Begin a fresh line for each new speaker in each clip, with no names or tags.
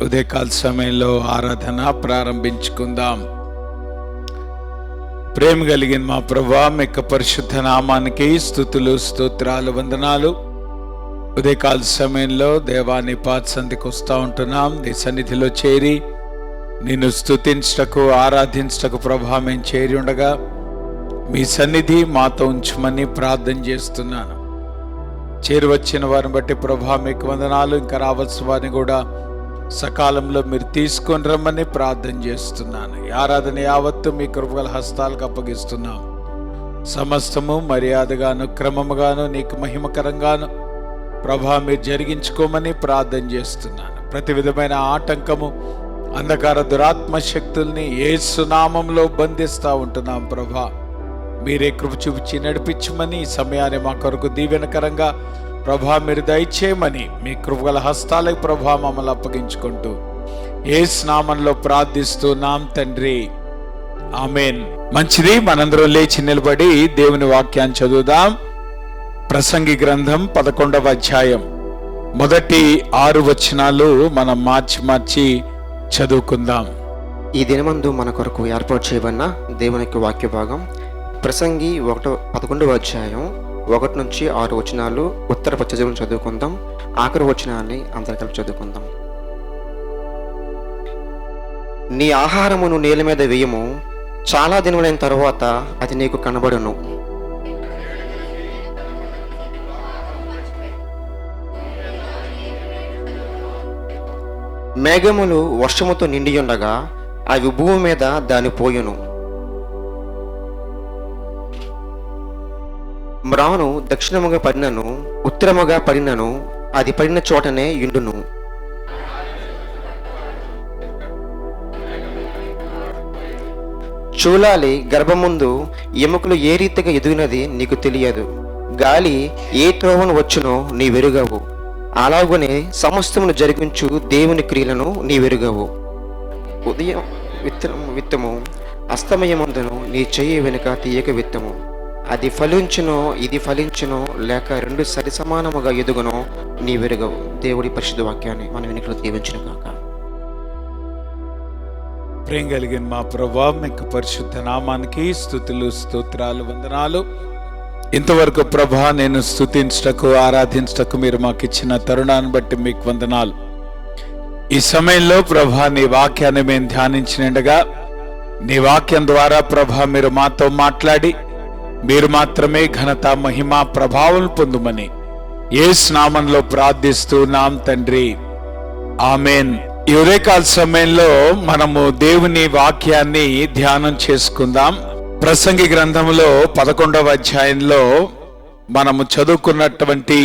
ఉదయకాల సమయంలో ఆరాధన ప్రారంభించుకుందాం. ప్రేమ కలిగిన మా ప్రభువా, మీ పరిశుద్ధ నామానికి స్తుతులు, స్తోత్రాలు, వందనాలు. ఉదయకాల సమయంలో దేవాన్ని పాత్సంధికి వస్తూ ఉంటున్నాం. నీ సన్నిధిలో చేరి నిన్ను స్తుతించటకు, ఆరాధించటకు ప్రభువా మేము చేరి ఉండగా మీ సన్నిధి మాతో ఉంచమని ప్రార్థన చేస్తున్నాను. చేరి వచ్చిన వారిని బట్టి ప్రభువా మీకు వందనాలు. ఇంకా రావాల్సిన వారిని కూడా సకాలంలో మీరు తీసుకొని రమ్మని ప్రార్థన చేస్తున్నాను. ఈ ఆరాధన యావత్తు మీ కృపగల హస్తాలకు అప్పగిస్తున్నాం. సమస్తము మర్యాదగాను క్రమముగాను నీకు మహిమకరంగాను ప్రభా మీరు జరిగించుకోమని ప్రార్థన చేస్తున్నాను. ప్రతి విధమైన ఆటంకము, అంధకార దురాత్మ శక్తుల్ని యేసు నామంలో బంధిస్తూ ఉంటున్నాం. ప్రభా మీరే కృప చూపించి నడిపించమని, ఈ సమయాన్ని మా కొరకు దీవెనకరంగా ప్రభా మీరు దయచేయమని మీ కృపగల హస్తాలకు ప్రభా మమ్మల్ని అప్పగించుకుంటూ యేసు నామంలో ప్రార్థిస్తున్నాం తండ్రి, ఆమేన్. మంచిది, మనందరం లేచి నిలబడి దేవుని వాక్యాన్ని చదువుదాం. ప్రసంగి గ్రంథం 11వ అధ్యాయం మొదటి 6 వచనాలు మనం మార్చి చదువుకుందాం.
ఈ దినమందు మన కొరకు ఏర్పాటు చేయబడిన దేవునికి వాక్య భాగం ప్రసంగి 11వ అధ్యాయం 1 నుంచి 6 వచనాలు ఉత్తర పచ్చజం చదువుకుందాం. ఆఖరి వచనాన్ని అందరి కలిపి చదువుకుందాం. నీ ఆహారమును నేల మీద వేయము, చాలా దినములైన తరువాత అది నీకు కనబడును. మేఘములు వర్షముతో నిండి ఉండగా అవి భూమి మీద దాని పోయును. మ్రాను దక్షిణముగా పడినను ఉత్తరముగా పడినను అది పడిన చోటనే యుండును. చూలాలి గర్భముందు ఎముకలు ఏ రీతిగా ఎదిగినది నీకు తెలియదు. గాలి ఏ త్రోవను వచ్చునో నీ వెరుగవు. అలాగునే సమస్తమును జరిగించు దేవుని క్రియలను నీ వెరుగవు. ఉదయం విత్తము అస్తమయమందును నీ చెయ్యి వెనుక తీయక విత్తము. అది ఫలించునో ఇది ఫలించునో లేక రెండు సరి సమానముగా ఎదుగునో నీ వెరుగవు. దేవుడి పరిశుద్ధ వాక్యాన్ని మన వెనుకలో దీవించును గాక.
ప్రేమ కలిగిన మా ప్రభువా మీకు పరిశుద్ధ నామానికి స్తుతులు, స్తోత్రాలు, వందనాలు. ఇంతవరకు ప్రభా నేను స్తుతించటకు, ఆరాధించటకు మీరు మాకు ఇచ్చిన తరుణాన్ని బట్టి మీకు వందనాలు. ఈ సమయంలో ప్రభా నీ వాక్యాన్ని మేము ధ్యానించినగా నీ వాక్యం ద్వారా ప్రభా మీరు మాతో మాట్లాడి మీరు మాత్రమే ఘనత, మహిమ, ప్రభావం పొందుమని యేసు నామంలో ప్రార్థిస్తున్నాం తండ్రి, ఆమేన్. ఈ ఉదయకాల సమయంలో మనము దేవుని వాక్యాన్ని ధ్యానం చేసుకుందాం. ప్రసంగి గ్రంథంలో 11వ అధ్యాయంలో మనము చదువుకున్నటువంటి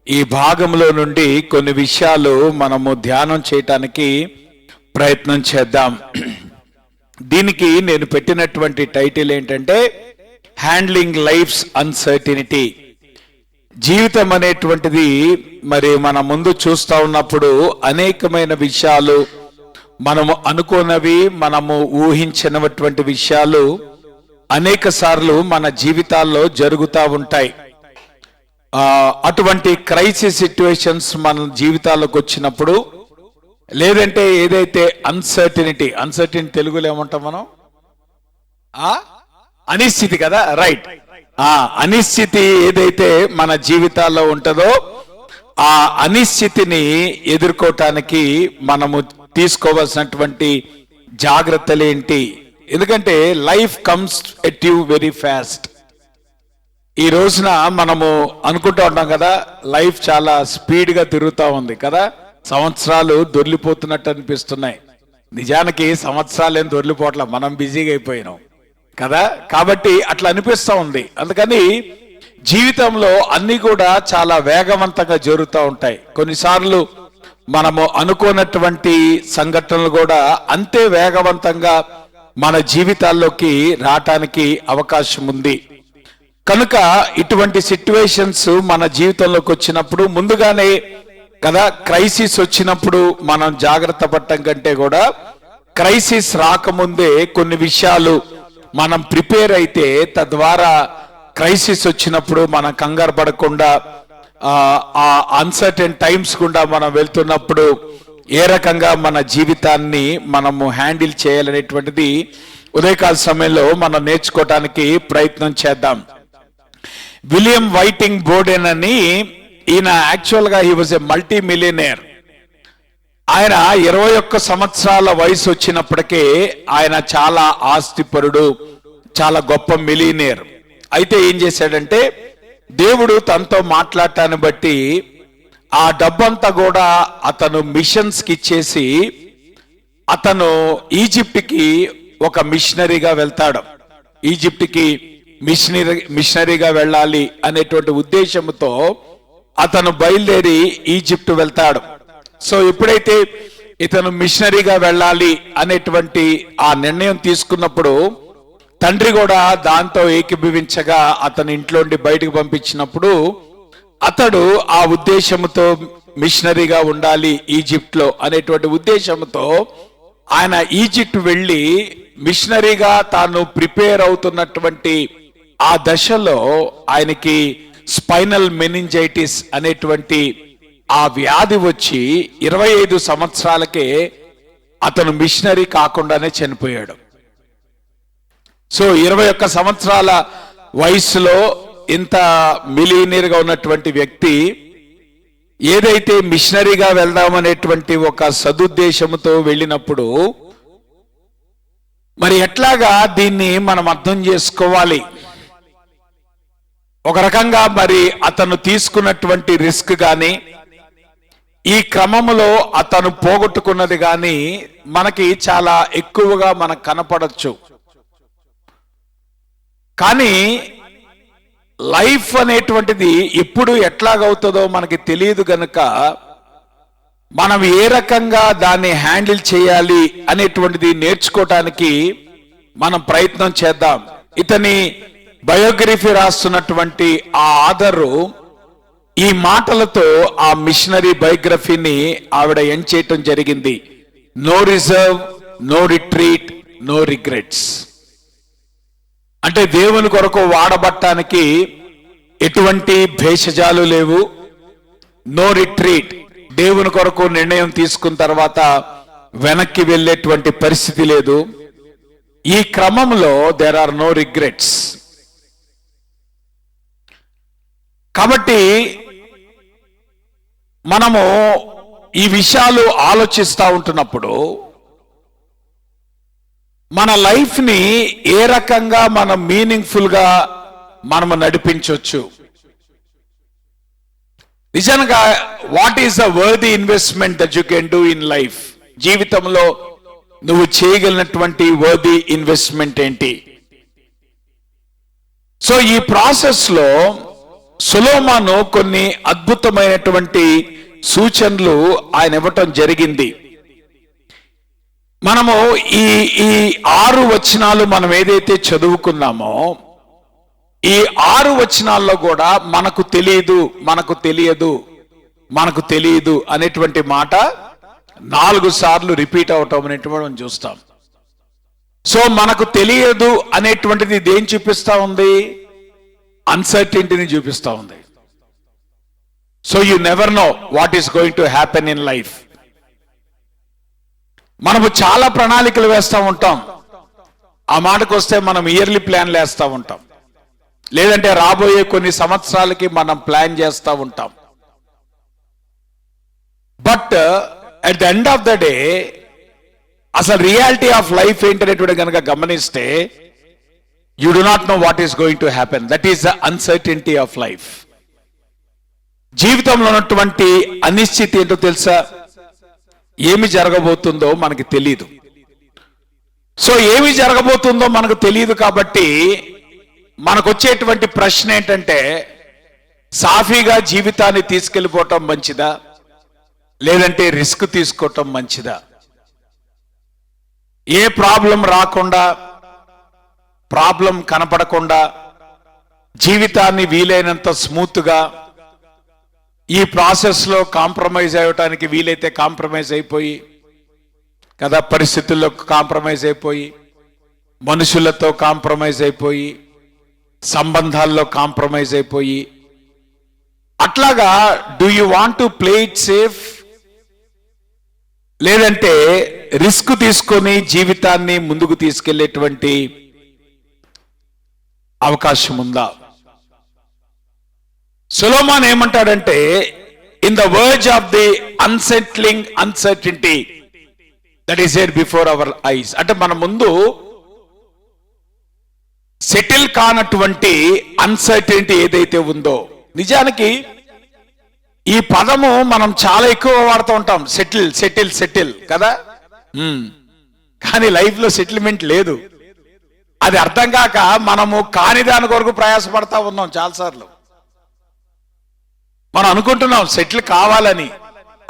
ఈ భాగంలో నుండి కొన్ని విషయాలు మనము ధ్యానం చేయటానికి ప్రయత్నం చేద్దాం. దీనికి నేను పెట్టినటువంటి టైటిల్ ఏంటంటే హ్యాండ్లింగ్ లైఫ్స్ అన్సర్టినిటీ. జీవితం అనేటువంటిది మరి మన ముందు చూస్తూ ఉన్నప్పుడు అనేకమైన విషయాలు, మనము అనుకోనవి, మనము ఊహించినటువంటి విషయాలు అనేక సార్లు మన జీవితాల్లో జరుగుతూ ఉంటాయి. అటువంటి క్రైసిస్ సిచ్యువేషన్స్ మన జీవితాల్లోకి వచ్చినప్పుడు, లేదంటే ఏదైతే అన్సర్టినిటీ తెలుగులో ఏమంటాం మనం, అనిశ్చితి కదా, రైట్. అనిశ్చితి ఏదైతే మన జీవితాల్లో ఉంటుందో ఆ అనిశ్చితిని ఎదుర్కోవటానికి మనము తీసుకోవాల్సినటువంటి జాగ్రత్తలు ఏంటి? ఎందుకంటే life comes at you very fast. ఈ రోజున మనము అనుకుంటూ ఉంటాం కదా, లైఫ్ చాలా స్పీడ్గా తిరుగుతూ ఉంది కదా, సంవత్సరాలు దొర్లిపోతున్నట్టు అనిపిస్తున్నాయి. నిజానికి సంవత్సరాలు ఏం దొర్లిపోవట్ల, మనం బిజీగా అయిపోయినాం కదా. కాబట్టి అట్లా అనిపిస్తూ ఉంది. అందుకని జీవితంలో అన్ని కూడా చాలా వేగవంతంగా జరుగుతూ ఉంటాయి. కొన్నిసార్లు మనము అనుకోనటువంటి సంఘటనలు కూడా అంతే వేగవంతంగా మన జీవితాల్లోకి రావటానికి అవకాశం ఉంది. కనుక ఇటువంటి సిట్యువేషన్స్ మన జీవితంలోకి వచ్చినప్పుడు ముందుగానే కదా, క్రైసిస్ వచ్చినప్పుడు మనం జాగ్రత్త పడటం కంటే కూడా క్రైసిస్ రాకముందే కొన్ని విషయాలు మనం ప్రిపేర్ అయితే తద్వారా క్రైసిస్ వచ్చినప్పుడు మనం కంగారు పడకుండా ఆ అన్సర్టెన్ టైమ్స్ గుండా మనం వెళ్తున్నప్పుడు ఏ రకంగా మన జీవితాన్ని మనము హ్యాండిల్ చేయాలనేటువంటిది ఉదయకాల సమయంలో మనం నేర్చుకోవటానికి ప్రయత్నం చేద్దాం. విలియం వైటింగ్ బోర్డెన్ అని ఈయన యాక్చువల్గా he was a multi millionaire. ఆయన 21 సంవత్సరాల వయసు వచ్చినప్పటికే ఆయన చాలా ఆస్తిపరుడు, చాలా గొప్ప మిలియనేర్. అయితే ఏం చేశాడంటే దేవుడు తనతో మాట్లాడటాన్ని బట్టి ఆ డబ్బంతా కూడా అతను మిషన్స్ కి ఇచ్చేసి అతను ఈజిప్ట్కి ఒక మిషనరీగా వెళ్తాడు. ఈజిప్ట్కి మిషనరీగా వెళ్ళాలి అనేటువంటి ఉద్దేశంతో అతను బయలుదేరి ఈజిప్ట్ వెళ్తాడు. సో ఎప్పుడైతే ఇతను మిషనరీగా వెళ్ళాలి అనేటువంటి ఆ నిర్ణయం తీసుకున్నప్పుడు తండ్రి కూడా దాంతో ఏకీభవించగా అతని ఇంట్లోండి బయటకు పంపించినప్పుడు అతడు ఆ ఉద్దేశంతో మిషనరీగా ఉండాలి ఈజిప్ట్ లో అనేటువంటి ఉద్దేశంతో ఆయన ఈజిప్ట్ వెళ్ళి మిషనరీగా తాను ప్రిపేర్ అవుతున్నటువంటి ఆ దశలో ఆయనకి స్పైనల్ మెనింజైటిస్ అనేటువంటి ఆ వ్యాధి వచ్చి 25 సంవత్సరాలకే అతను మిషనరీ కాకుండానే చనిపోయాడు. సో 21 సంవత్సరాల వయసులో ఇంత మిలియనీర్ గా ఉన్నటువంటి వ్యక్తి ఏదైతే మిషనరీగా వెళ్దామనేటువంటి ఒక సదుద్దేశంతో వెళ్ళినప్పుడు మరి ఎట్లాగా దీన్ని మనం అర్థం చేసుకోవాలి? ఒక రకంగా మరి అతను తీసుకున్నటువంటి రిస్క్ గాని ఈ క్రమంలో అతను పోగొట్టుకున్నది గాని మనకి చాలా ఎక్కువగా మనకు కనపడచ్చు. కానీ లైఫ్ అనేటువంటిది ఎప్పుడు ఎట్లాగవుతుందో మనకి తెలియదు గనుక మనం ఏ రకంగా దాన్ని హ్యాండిల్ చేయాలి అనేటువంటిది నేర్చుకోవటానికి మనం ప్రయత్నం చేద్దాం. ఇతని బయోగ్రఫీ రాస్తున్నటువంటి ఆ ఆధరు ఈ మాటలతో ఆ మిషనరీ బయోగ్రఫీని ఆవిడ ఎండ్ చేయటం జరిగింది. No reserve, no retreat, no regrets. అంటే దేవుని కొరకు వాడబట్టానికి ఎటువంటి భేషజాలు లేవు. నో రిట్రీట్, దేవుని కొరకు నిర్ణయం తీసుకున్న తర్వాత వెనక్కి వెళ్ళేటువంటి పరిస్థితి లేదు. ఈ క్రమంలో దేర్ ఆర్ నో రిగ్రెట్స్. కాబట్టి మనము ఈ విషయాలు ఆలోచిస్తూ ఉంటున్నప్పుడు మన లైఫ్ ని ఏ రకంగా మనం మీనింగ్ఫుల్ గా మనము నడిపించవచ్చు? నిజంగా what is the worthy investment that you can do in life? జీవితంలో నువ్వు చేయగలిగినటువంటి వర్ది ఇన్వెస్ట్మెంట్ ఏంటి? సో ఈ ప్రాసెస్ లో సొలొమోను కొన్ని అద్భుతమైనటువంటి సూచనలు ఆయన ఇవ్వటం జరిగింది. మనము ఈ 6 వచనాలు మనం ఏదైతే చదువుకున్నామో ఈ 6 వచనాల్లో కూడా మనకు తెలియదు, మనకు తెలియదు, మనకు తెలియదు అనేటువంటి మాట 4 సార్లు రిపీట్ అవటం అనేటువంటి మనం చూస్తాం. సో మనకు తెలియదు అనేటువంటిది దేని చూపిస్తా ఉంది? అన్సర్టెనిటీని చూపిస్తా ఉంది. So you never know what is going to happen in life. మనము చాలా ప్రణాళికలు వేస్తూ ఉంటాం. ఆ మాటకు వస్తే మనం ఇయర్లీ ప్లాన్లు వేస్తూ ఉంటాం, లేదంటే రాబోయే కొన్ని సంవత్సరాలకి మనం ప్లాన్ చేస్తూ ఉంటాం. But at the end of the day అసలు రియాలిటీ ఆఫ్ లైఫ్ ఏంటనేటువంటి కనుక గమనిస్తే you do not know what is going to happen. That is the uncertainty of life. జీవితంలో ఉన్నటువంటి అనిశ్చితి ఏంటో తెలుసా? ఏమి జరగబోతుందో మనకి తెలియదు. సో ఏమి జరగబోతుందో మనకు తెలియదు కాబట్టి మనకు వచ్చేటువంటి ప్రశ్న ఏంటంటే సాఫీగా జీవితాన్ని తీసుకెళ్ళిపోవటం మంచిదా, లేదంటే రిస్క్ తీసుకోవటం మంచిదా? ఏ ప్రాబ్లం రాకుండా, ప్రాబ్లం కనపడకుండా జీవితాన్ని వీలైనంత స్మూత్ గా ఈ ప్రాసెస్ లో కాంప్రమైజ్ అయ్యటానికి వీలైతే కాంప్రమైజ్ అయిపోయి కదా, పరిస్థితుల్లో కాంప్రమైజ్ అయిపోయి, మనుషులతో కాంప్రమైజ్ అయిపోయి, సంబంధాల్లో కాంప్రమైజ్ అయిపోయి, అట్లాగా do you want to play it safe లేదంటే రిస్క్ తీసుకొని జీవితాన్ని ముందుకు తీసుకెళ్లేటువంటి అవకాశం ఉందా? సొలొమోన్ ఏమంటాడంటే, in the verge of the unsettling uncertainty that is there before our eyes. అంటే మన ముందు సెటిల్ కానటువంటి అన్సర్టనిటీ ఏదైతే ఉందో, నిజానికి ఈ పదము మనం చాలా ఎక్కువ వాడుతూ ఉంటాం, సెటిల్ సెటిల్ సెటిల్ కదా. కానీ లైఫ్ లో సెటిల్మెంట్ లేదు. అది అర్థం కాక మనము కాని దాని కొరకు ప్రయాసపడతా ఉన్నాం. చాలాసార్లు మనం అనుకుంటున్నాం సెటిల్ కావాలని.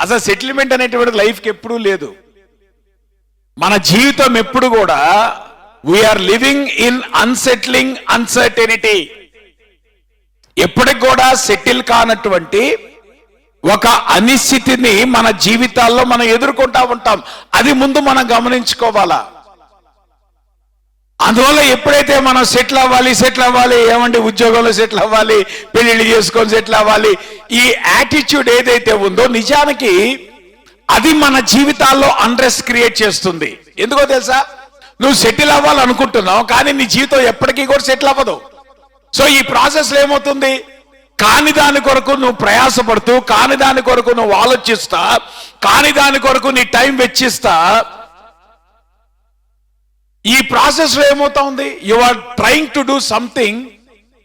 అసలు సెటిల్మెంట్ అనేటువంటి లైఫ్కి ఎప్పుడూ లేదు. మన జీవితం ఎప్పుడు కూడా we're living in unsettling uncertainty. ఎప్పటికి కూడా సెటిల్ కానటువంటి ఒక అనిశ్చితిని మన జీవితాల్లో మనం ఎదుర్కొంటా ఉంటాం. అది ముందు మనం గమనించుకోవాలా. అందువల్ల ఎప్పుడైతే మనం సెటిల్ అవ్వాలి ఏమంటే ఉద్యోగంలో సెటిల్ అవ్వాలి, పెళ్లిళ్ళు చేసుకొని సెటిల్ అవ్వాలి, ఈ యాటిట్యూడ్ ఏదైతే ఉందో నిజానికి అది మన జీవితాల్లో అన్రెస్ట్ క్రియేట్ చేస్తుంది. ఎందుకో తెలుసా? నువ్వు సెటిల్ అవ్వాలనుకుంటున్నావు, కానీ నీ జీవితం ఎప్పటికీ కూడా సెటిల్ అవ్వదు. సో ఈ ప్రాసెస్లో ఏమవుతుంది? కాని దాని కొరకు నువ్వు ప్రయాసపడుతూ, కాని దాని కొరకు నువ్వు ఆలోచిస్తా, కాని దాని కొరకు నీ టైం వెచ్చిస్తా, ఈ ప్రాసెస్ లో ఏమవుతా ఉంది? You are trying to do something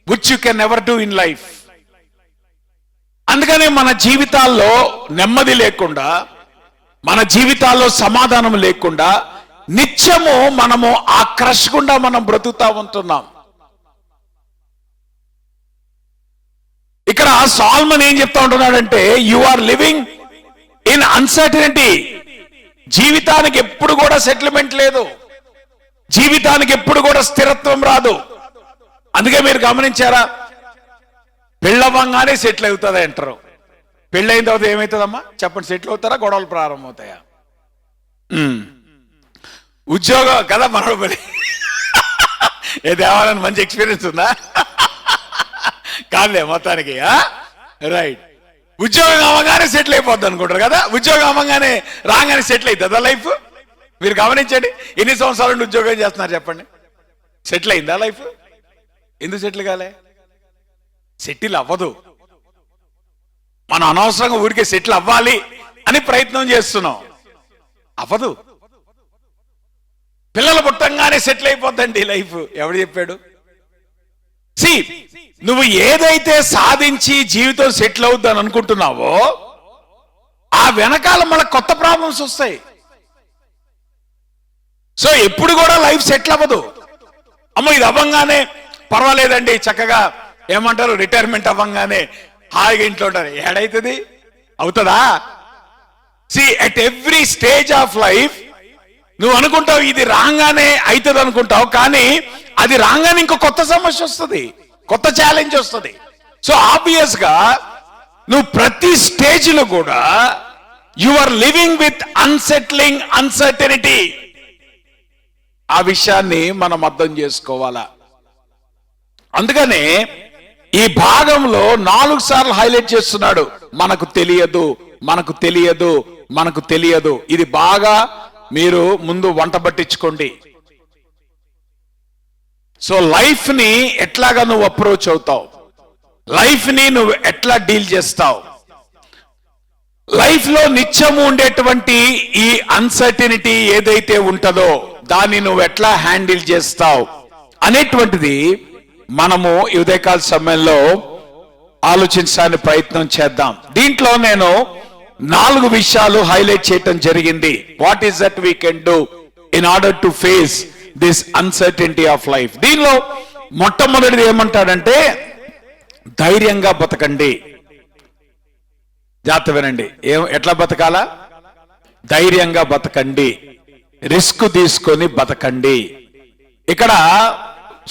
which you can never do in life. అందుకనే మన జీవితాల్లో నెమ్మది లేకుండా, మన జీవితాల్లో సమాధానం లేకుండా నిత్యము మనము ఆ క్రష్ గుండా మనం బ్రతుకుతా ఉంటున్నాం. ఇక్కడ సాల్మన్ ఏం చెప్తా ఉంటున్నాడంటే, you are living in uncertainty. జీవితానికి ఎప్పుడు కూడా సెటిల్మెంట్ లేదు, జీవితానికి ఎప్పుడు కూడా స్థిరత్వం రాదు. అందుకే మీరు గమనించారా, పెళ్ళవ్వంగానే సెటిల్ అవుతుంది అంటారు. పెళ్ళైన తర్వాత ఏమవుతుందమ్మా చెప్పండి? సెటిల్ అవుతారా? గొడవలు ప్రారంభమవుతాయా? ఉద్యోగం కదా మనడు పని. ఏ దేవాలని మంచి ఎక్స్పీరియన్స్ ఉందా? కాదులే మొత్తానికి. రైట్. ఉద్యోగం అవ్వగానే సెటిల్ అయిపోద్ది అనుకుంటారు కదా. ఉద్యోగం అవ్వగానే రాగానే సెటిల్ అవుతుందా లైఫ్? మీరు గమనించండి, ఎన్ని సంవత్సరాల నుండి ఉద్యోగం చేస్తున్నారు చెప్పండి? సెటిల్ అయిందా లైఫ్? ఎందుకు సెటిల్ కాలే? సెటిల్ అవ్వదు. మనం అనవసరంగా ఊరికే సెటిల్ అవ్వాలి అని ప్రయత్నం చేస్తున్నాం, అవ్వదు. పిల్లలు పుట్టంగానే సెటిల్ అయిపోద్దండి లైఫ్. ఎవడు చెప్పాడు? నువ్వు ఏదైతే సాధించి జీవితం సెటిల్ అవుద్దని అనుకుంటున్నావో ఆ వెనకాల మళ్ళీ కొత్త ప్రాబ్లమ్స్ వస్తాయి. సో ఎప్పుడు కూడా లైఫ్ సెటిల్ అవ్వదు. అమ్మ ఇది అవ్వంగానే పర్వాలేదండి, చక్కగా ఏమంటారు రిటైర్మెంట్ అవ్వంగానే హాయిగా ఇంట్లో ఉంటారు. ఏడైతుంది? అవుతుందా? At every stage of life నువ్వు అనుకుంటావు ఇది రాగానే అవుతుంది అనుకుంటావు, కానీ అది రాగానే ఇంకో కొత్త సమస్య వస్తుంది, కొత్త ఛాలెంజ్ వస్తుంది. సో ఆబ్వియస్ గా నువ్వు ప్రతి స్టేజ్ లో కూడా you are living with unsettling uncertainty. ఆ విషయాన్ని మనం అర్థం చేసుకోవాలా. అందుకనే ఈ భాగంలో 4 సార్లు హైలైట్ చేస్తున్నాడు, మనకు తెలియదు, మనకు తెలియదు, మనకు తెలియదు. ఇది బాగా మీరు ముందు వంట పట్టించుకోండి. సో లైఫ్ ని ఎట్లాగా నువ్వు అప్రోచ్ అవుతావు, లైఫ్ ని నువ్వు ఎట్లా డీల్ చేస్తావు, లైఫ్ లో నిత్యము ఉండేటువంటి ఈ అన్సర్టనిటీ ఏదైతే ఉంటుందో దాన్ని నువ్వు ఎట్లా హ్యాండిల్ చేస్తావు అనేటువంటిది మనము ఈ ఉదయకాల సమయంలో ఆలోచించడానికి ప్రయత్నం చేద్దాం. దీంట్లో నేను 4 విషయాలు హైలైట్ చేయటం జరిగింది. What is that we can do in order to face this uncertainty of life. దీనిలో మొట్టమొదటిది ఏమంటాడంటే ధైర్యంగా బతకండి. జాగ్రత్త వినండి, ఎట్లా బతకాలా? ధైర్యంగా బతకండి, రిస్క్ తీసుకొని బతకండి. ఇక్కడ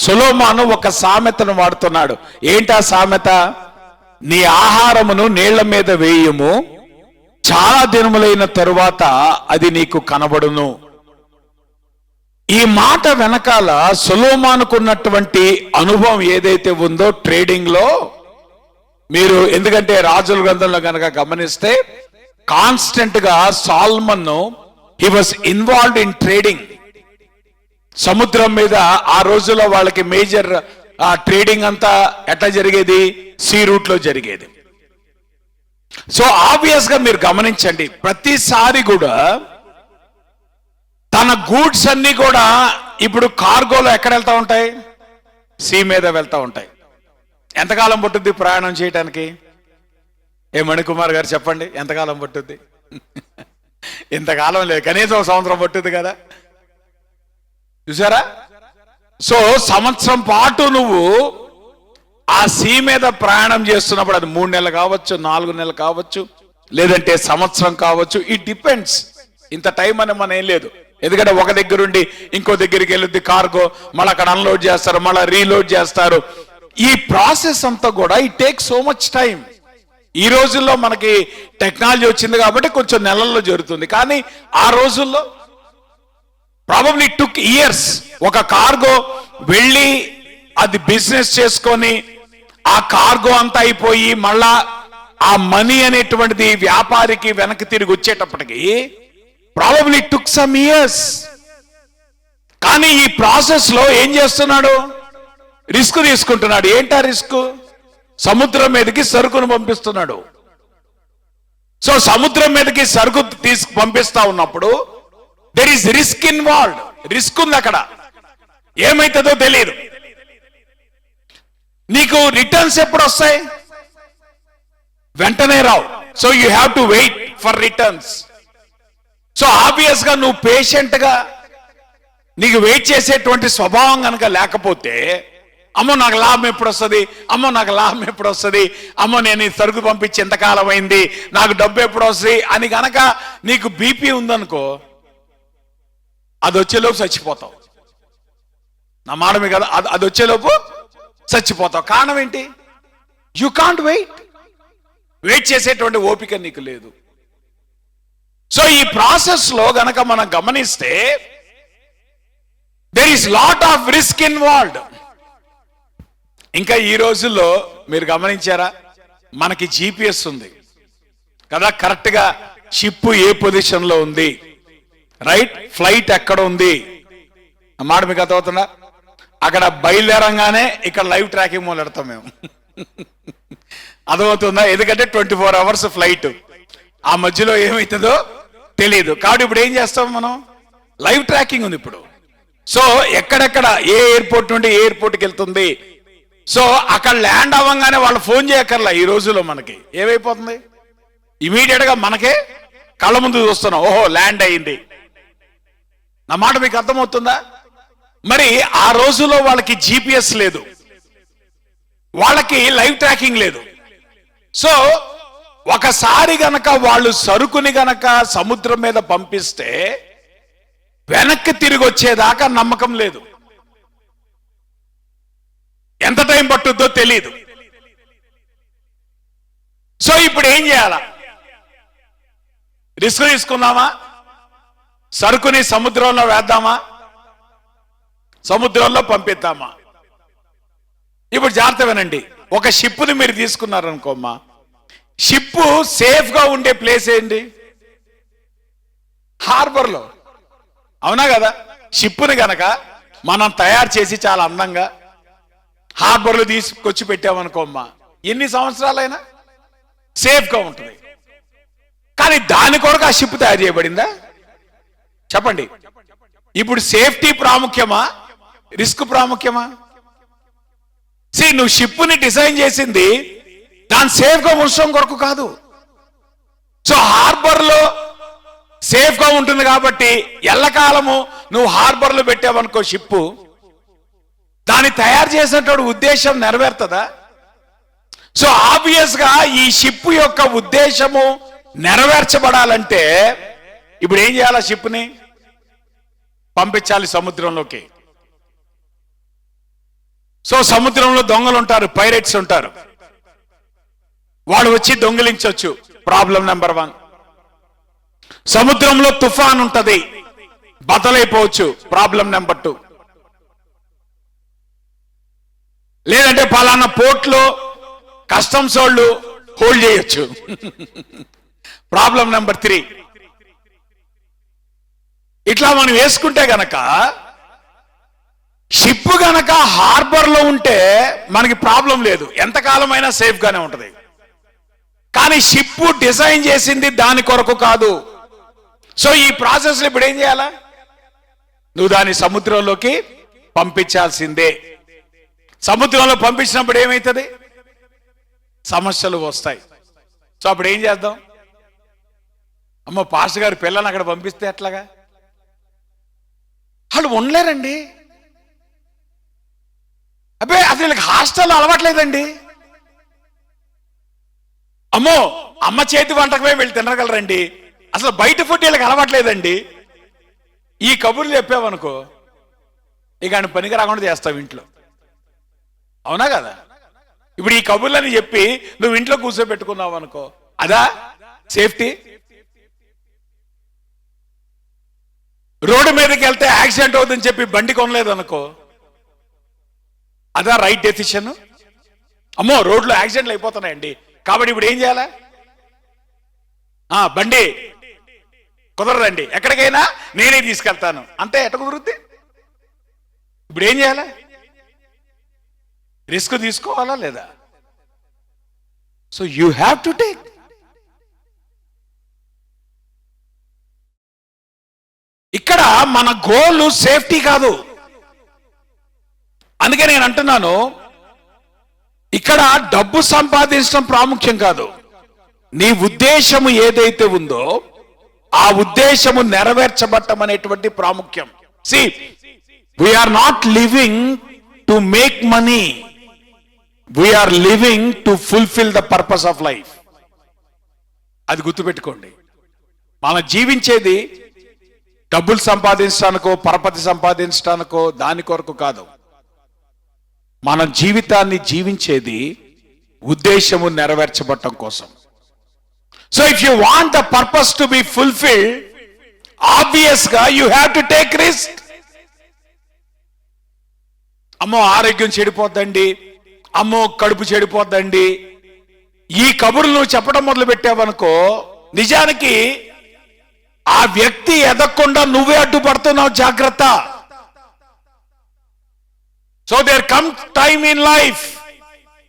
సొలొమోను ఒక సామెతను వాడుతున్నాడు. ఏంటా సామెత? నీ ఆహారమును నీళ్ల మీద వేయుము, చాలా దినములైన తరువాత అది నీకు కనబడును. ఈ మాట వెనకాల సొలొమోనుకున్నటువంటి అనుభవం ఏదైతే ఉందో ట్రేడింగ్ లో, మీరు ఎందుకంటే రాజుల గ్రంథంలో కనుక గమనిస్తే కాన్స్టెంట్ గా Solomon he was involved in trading. సముద్రం మీద ఆ రోజుల్లో వాళ్ళకి మేజర్ ట్రేడింగ్ అంతా ఎట్లా జరిగేది? సీ రూట్ లో జరిగేది. సో ఆబ్వియస్ గా మీరు గమనించండి, ప్రతిసారి కూడా తన గూడ్స్ అన్ని కూడా ఇప్పుడు కార్గోలో ఎక్కడ వెళ్తా ఉంటాయి? సీ మీద వెళ్తా ఉంటాయి. ఎంతకాలం పట్టుద్ది ప్రయాణం చేయడానికి? ఏ మణికుమార్ గారు చెప్పండి, ఎంతకాలం పట్టుద్ది? ఇంతకాలం లేదు, కనీసం 1 సంవత్సరం పట్టుద్ది కదా. చూసారా? సో సంవత్సరం పాటు నువ్వు ఆ సీ మీద ప్రయాణం చేస్తున్నప్పుడు, అది 3 నెలలు కావచ్చు, 4 నెలలు కావచ్చు, లేదంటే సంవత్సరం కావచ్చు. It depends. ఇంత టైం అని మన ఏం లేదు. ఎందుకంటే ఒక దగ్గర ఉండి ఇంకో దగ్గరికి వెళ్ళొద్ది కార్గో, మళ్ళీ అక్కడ అన్లోడ్ చేస్తారు, మళ్ళీ రీలోడ్ చేస్తారు. ఈ ప్రాసెస్ అంతా కూడా it take so much time. ఈ రోజుల్లో మనకి టెక్నాలజీ వచ్చింది కాబట్టి కొంచెం నెలల్లో జరుగుతుంది, కానీ ఆ రోజుల్లో ప్రాబబ్లీ టుక్ ఇయర్స్. ఒక కార్గో వెళ్ళి అది బిజినెస్ చేసుకొని ఆ కార్గో అంతా అయిపోయి మళ్ళా ఆ మనీ అనేటువంటిది వ్యాపారికి వెనక్కి తిరిగి వచ్చేటప్పటికి ప్రాబబ్లీ టుక్ సమ్ ఇయర్స్. కానీ ఈ ప్రాసెస్ లో ఏం చేస్తున్నాడు? రిస్క్ తీసుకుంటున్నాడు. ఏంటా రిస్క్? సముద్రం మీదకి సరుకును పంపిస్తున్నాడు. సో సముద్రం మీదకి సరుకు పంపిస్తా ఉన్నప్పుడు there is risk involved. Risk ఉంది అక్కడ. ఏమైతుందో తెలియదు. నీకు రిటర్న్స్ ఎప్పుడు వస్తాయి? వెంటనే రావు. So you have to wait for returns. So obvious గా నువ్వు పేషెంట్ గా నీకు వెయిట్ చేసేటువంటి స్వభావం కనుక లేకపోతే, అమ్మో నాకు లాభం ఎప్పుడు వస్తుంది, అమ్మో నాకు లాభం ఎప్పుడు వస్తుంది, అమ్మో నేను ఈ సరుకు పంపించి ఎంతకాలం అయింది, నాకు డబ్బు ఎప్పుడు వస్తుంది అని గనక నీకు బీపీ ఉందనుకో, అది వచ్చేలోపు చచ్చిపోతావు. నా మాట మీ కదా, అది వచ్చేలోపు చచ్చిపోతావు. కారణం ఏంటి? You can't wait. వెయిట్ చేసేటువంటి ఓపిక నీకు లేదు. సో ఈ ప్రాసెస్ లో గనక మనం గమనిస్తే there is lot of risk involved. ఇంకా ఈ రోజుల్లో మీరు గమనించారా, మనకి GPS ఉంది కదా, కరెక్ట్ గా షిప్ ఏ పొజిషన్ లో ఉంది, రైట్, ఫ్లైట్ ఎక్కడ ఉంది, మాట మీకు అర్థమవుతుందా? అక్కడ బయలుదేరంగానే ఇక్కడ లైవ్ ట్రాకింగ్ మొదలెడతాం మేము. అర్థమవుతుందా? ఎందుకంటే 24 అవర్స్ ఫ్లైట్, ఆ మధ్యలో ఏమవుతుందో తెలియదు. కాబట్టి ఇప్పుడు ఏం చేస్తాం మనం? లైవ్ ట్రాకింగ్ ఉంది ఇప్పుడు. సో ఎక్కడెక్కడ ఏ ఎయిర్పోర్ట్ నుండి ఏ ఎయిర్పోర్ట్కి వెళ్తుంది. సో అక్కడ ల్యాండ్ అవ్వగానే వాళ్ళు ఫోన్ చేయక్కర్లా. ఈ రోజుల్లో మనకి ఏమైపోతుంది? ఇమీడియట్ గా మనకే కళ్ళ ముందు చూస్తున్నాం, ఓహో ల్యాండ్ అయింది. నా మాట మీకు అర్థమవుతుందా? మరి ఆ రోజుల్లో వాళ్ళకి GPS లేదు, వాళ్ళకి లైవ్ ట్రాకింగ్ లేదు. సో ఒకసారి గనక వాళ్ళు సరుకుని గనక సముద్రం మీద పంపిస్తే వెనక్కి తిరిగి వచ్చేదాకా నమ్మకం లేదు. ఎంత టైం పట్టుద్దో తెలియదు. సో ఇప్పుడు ఏం చేయాలా? రిస్క్ తీసుకుందామా? సరుకుని సముద్రంలో వేద్దామా? సముద్రంలో పంపిద్దామా? ఇప్పుడు జాగ్రత్త వినండి. ఒక షిప్ని మీరు తీసుకున్నారనుకోమ్మా, షిప్ సేఫ్ గా ఉండే ప్లేస్ ఏంటి? హార్బర్ లో. అవునా కదా? షిప్ని గనక మనం తయారు చేసి చాలా అందంగా హార్బర్ లో తీసుకొచ్చి పెట్టామనుకోమ్మా, ఎన్ని సంవత్సరాలైనా సేఫ్ గా ఉంటుంది. కానీ దాని కొరకు ఆ షిప్ తయారు చేయబడిందా? చెప్పండి. ఇప్పుడు సేఫ్టీ ప్రాముఖ్యమా, రిస్క్ ప్రాముఖ్యమా? నువ్వు షిప్ని డిజైన్ చేసింది దాని సేఫ్ గా ఉంచడం కొరకు కాదు. సో హార్బర్ లో సేఫ్ గా ఉంటుంది కాబట్టి ఎల్లకాలము నువ్వు హార్బర్ లో పెట్టావనుకో షిప్పు, దాన్ని తయారు చేసినటువంటి ఉద్దేశం నెరవేరుతుందా? సో ఆబ్వియస్ గా ఈ షిప్ యొక్క ఉద్దేశము నెరవేర్చబడాలంటే ఇప్పుడు ఏం చేయాలి? షిప్ని పంపించాలి సముద్రంలోకి. సో సముద్రంలో దొంగలు ఉంటారు, పైరేట్స్ ఉంటారు, వాళ్ళు వచ్చి దొంగిలించవచ్చు. Problem number 1. సముద్రంలో తుఫాన్ ఉంటది, బదలైపోవచ్చు. Problem number 2. లేదంటే పలానా పోర్ట్ లో కస్టమ్స్ వాళ్ళు హోల్డ్ చేయొచ్చు. Problem number 3. ఇట్లా మనం వేసుకుంటే గనక షిప్ గనక హార్బర్ లో ఉంటే మనకి ప్రాబ్లం లేదు, ఎంతకాలమైనా సేఫ్ గానే ఉంటది. కానీ షిప్ డిజైన్ చేసింది దాని కొరకు కాదు. సో ఈ ప్రాసెస్ లో ఇప్పుడు ఏం చేయాలా? నువ్వు దాన్ని సముద్రంలోకి పంపించాల్సిందే. సముద్రంలో పంపించినప్పుడు ఏమవుతుంది? సమస్యలు వస్తాయి. సో అప్పుడు ఏం చేద్దాం? అమ్మ పాస్టర్ గారి పిల్లల్ని అక్కడ పంపిస్తే ఎట్లాగా? వాళ్ళు ఉండలేరండి. అబ్బే అసలు వీళ్ళకి హాస్టల్లో అలవాట్లేదండి. అమ్మో అమ్మ చేతి వంటకమే వీళ్ళు తినగలరండి, అసలు బయట ఫుడ్ వీళ్ళకి అలవాట్లేదండి. ఈ కబుర్లు చెప్పావనుకో ఇక ఆయన పనికి రాకుండా చేస్తావు ఇంట్లో. అవునా కదా? ఇప్పుడు ఈ కబుర్లని చెప్పి నువ్వు ఇంట్లో కూర్చోబెట్టుకున్నావు అనుకో, అదా సేఫ్టీ? రోడ్డు మీదకి వెళ్తే యాక్సిడెంట్ అవుతుందని చెప్పి బండి కొనలేదు అనుకో, అదా రైట్ డెసిషన్? అమ్మో రోడ్లో యాక్సిడెంట్లు అయిపోతున్నాయండి, కాబట్టి ఇప్పుడు ఏం చేయాలా? బండి కుదరదండి, ఎక్కడికైనా నేనే తీసుకెళ్తాను అంతే. ఎట్ట కుదురుద్ది? ఇప్పుడు ఏం చేయాలా? రిస్క్ తీసుకోవాలా లేదా? So you have to take. ఇక్కడ మన గోల్ సేఫ్టీ కాదు. అందుకే నేను అంటున్నాను, ఇక్కడ డబ్బు సంపాదించడం ప్రాముఖ్యం కాదు. నీ ఉద్దేశము ఏదైతే ఉందో ఆ ఉద్దేశము నెరవేర్చబట్టం అనేటువంటి ప్రాముఖ్యం. See we're not living to make money, we're living to fulfil the purpose of life. అది గుర్తుపెట్టుకోండి. మనం జీవించేది డబ్బులు సంపాదించడానికో పరపతి సంపాదించడానికో దాని కొరకు కాదు. మన జీవితాన్ని జీవించేది ఉద్దేశము నెరవేర్చబట్టం కోసం. So if you want the purpose to be fulfilled, obvious గా you have to take risk. అమ్మో ఆరోగ్యం చెడిపోద్దండి, అమ్మో కడుపు చెడిపోద్దండి, ఈ కబుర్లు నువ్వు చెప్పడం మొదలు పెట్టావనుకో, నిజానికి ఆ వ్యక్తి ఎదగకుండా నువ్వే అడ్డుపడుతున్నావు. జాగ్రత్త. So there come time in life,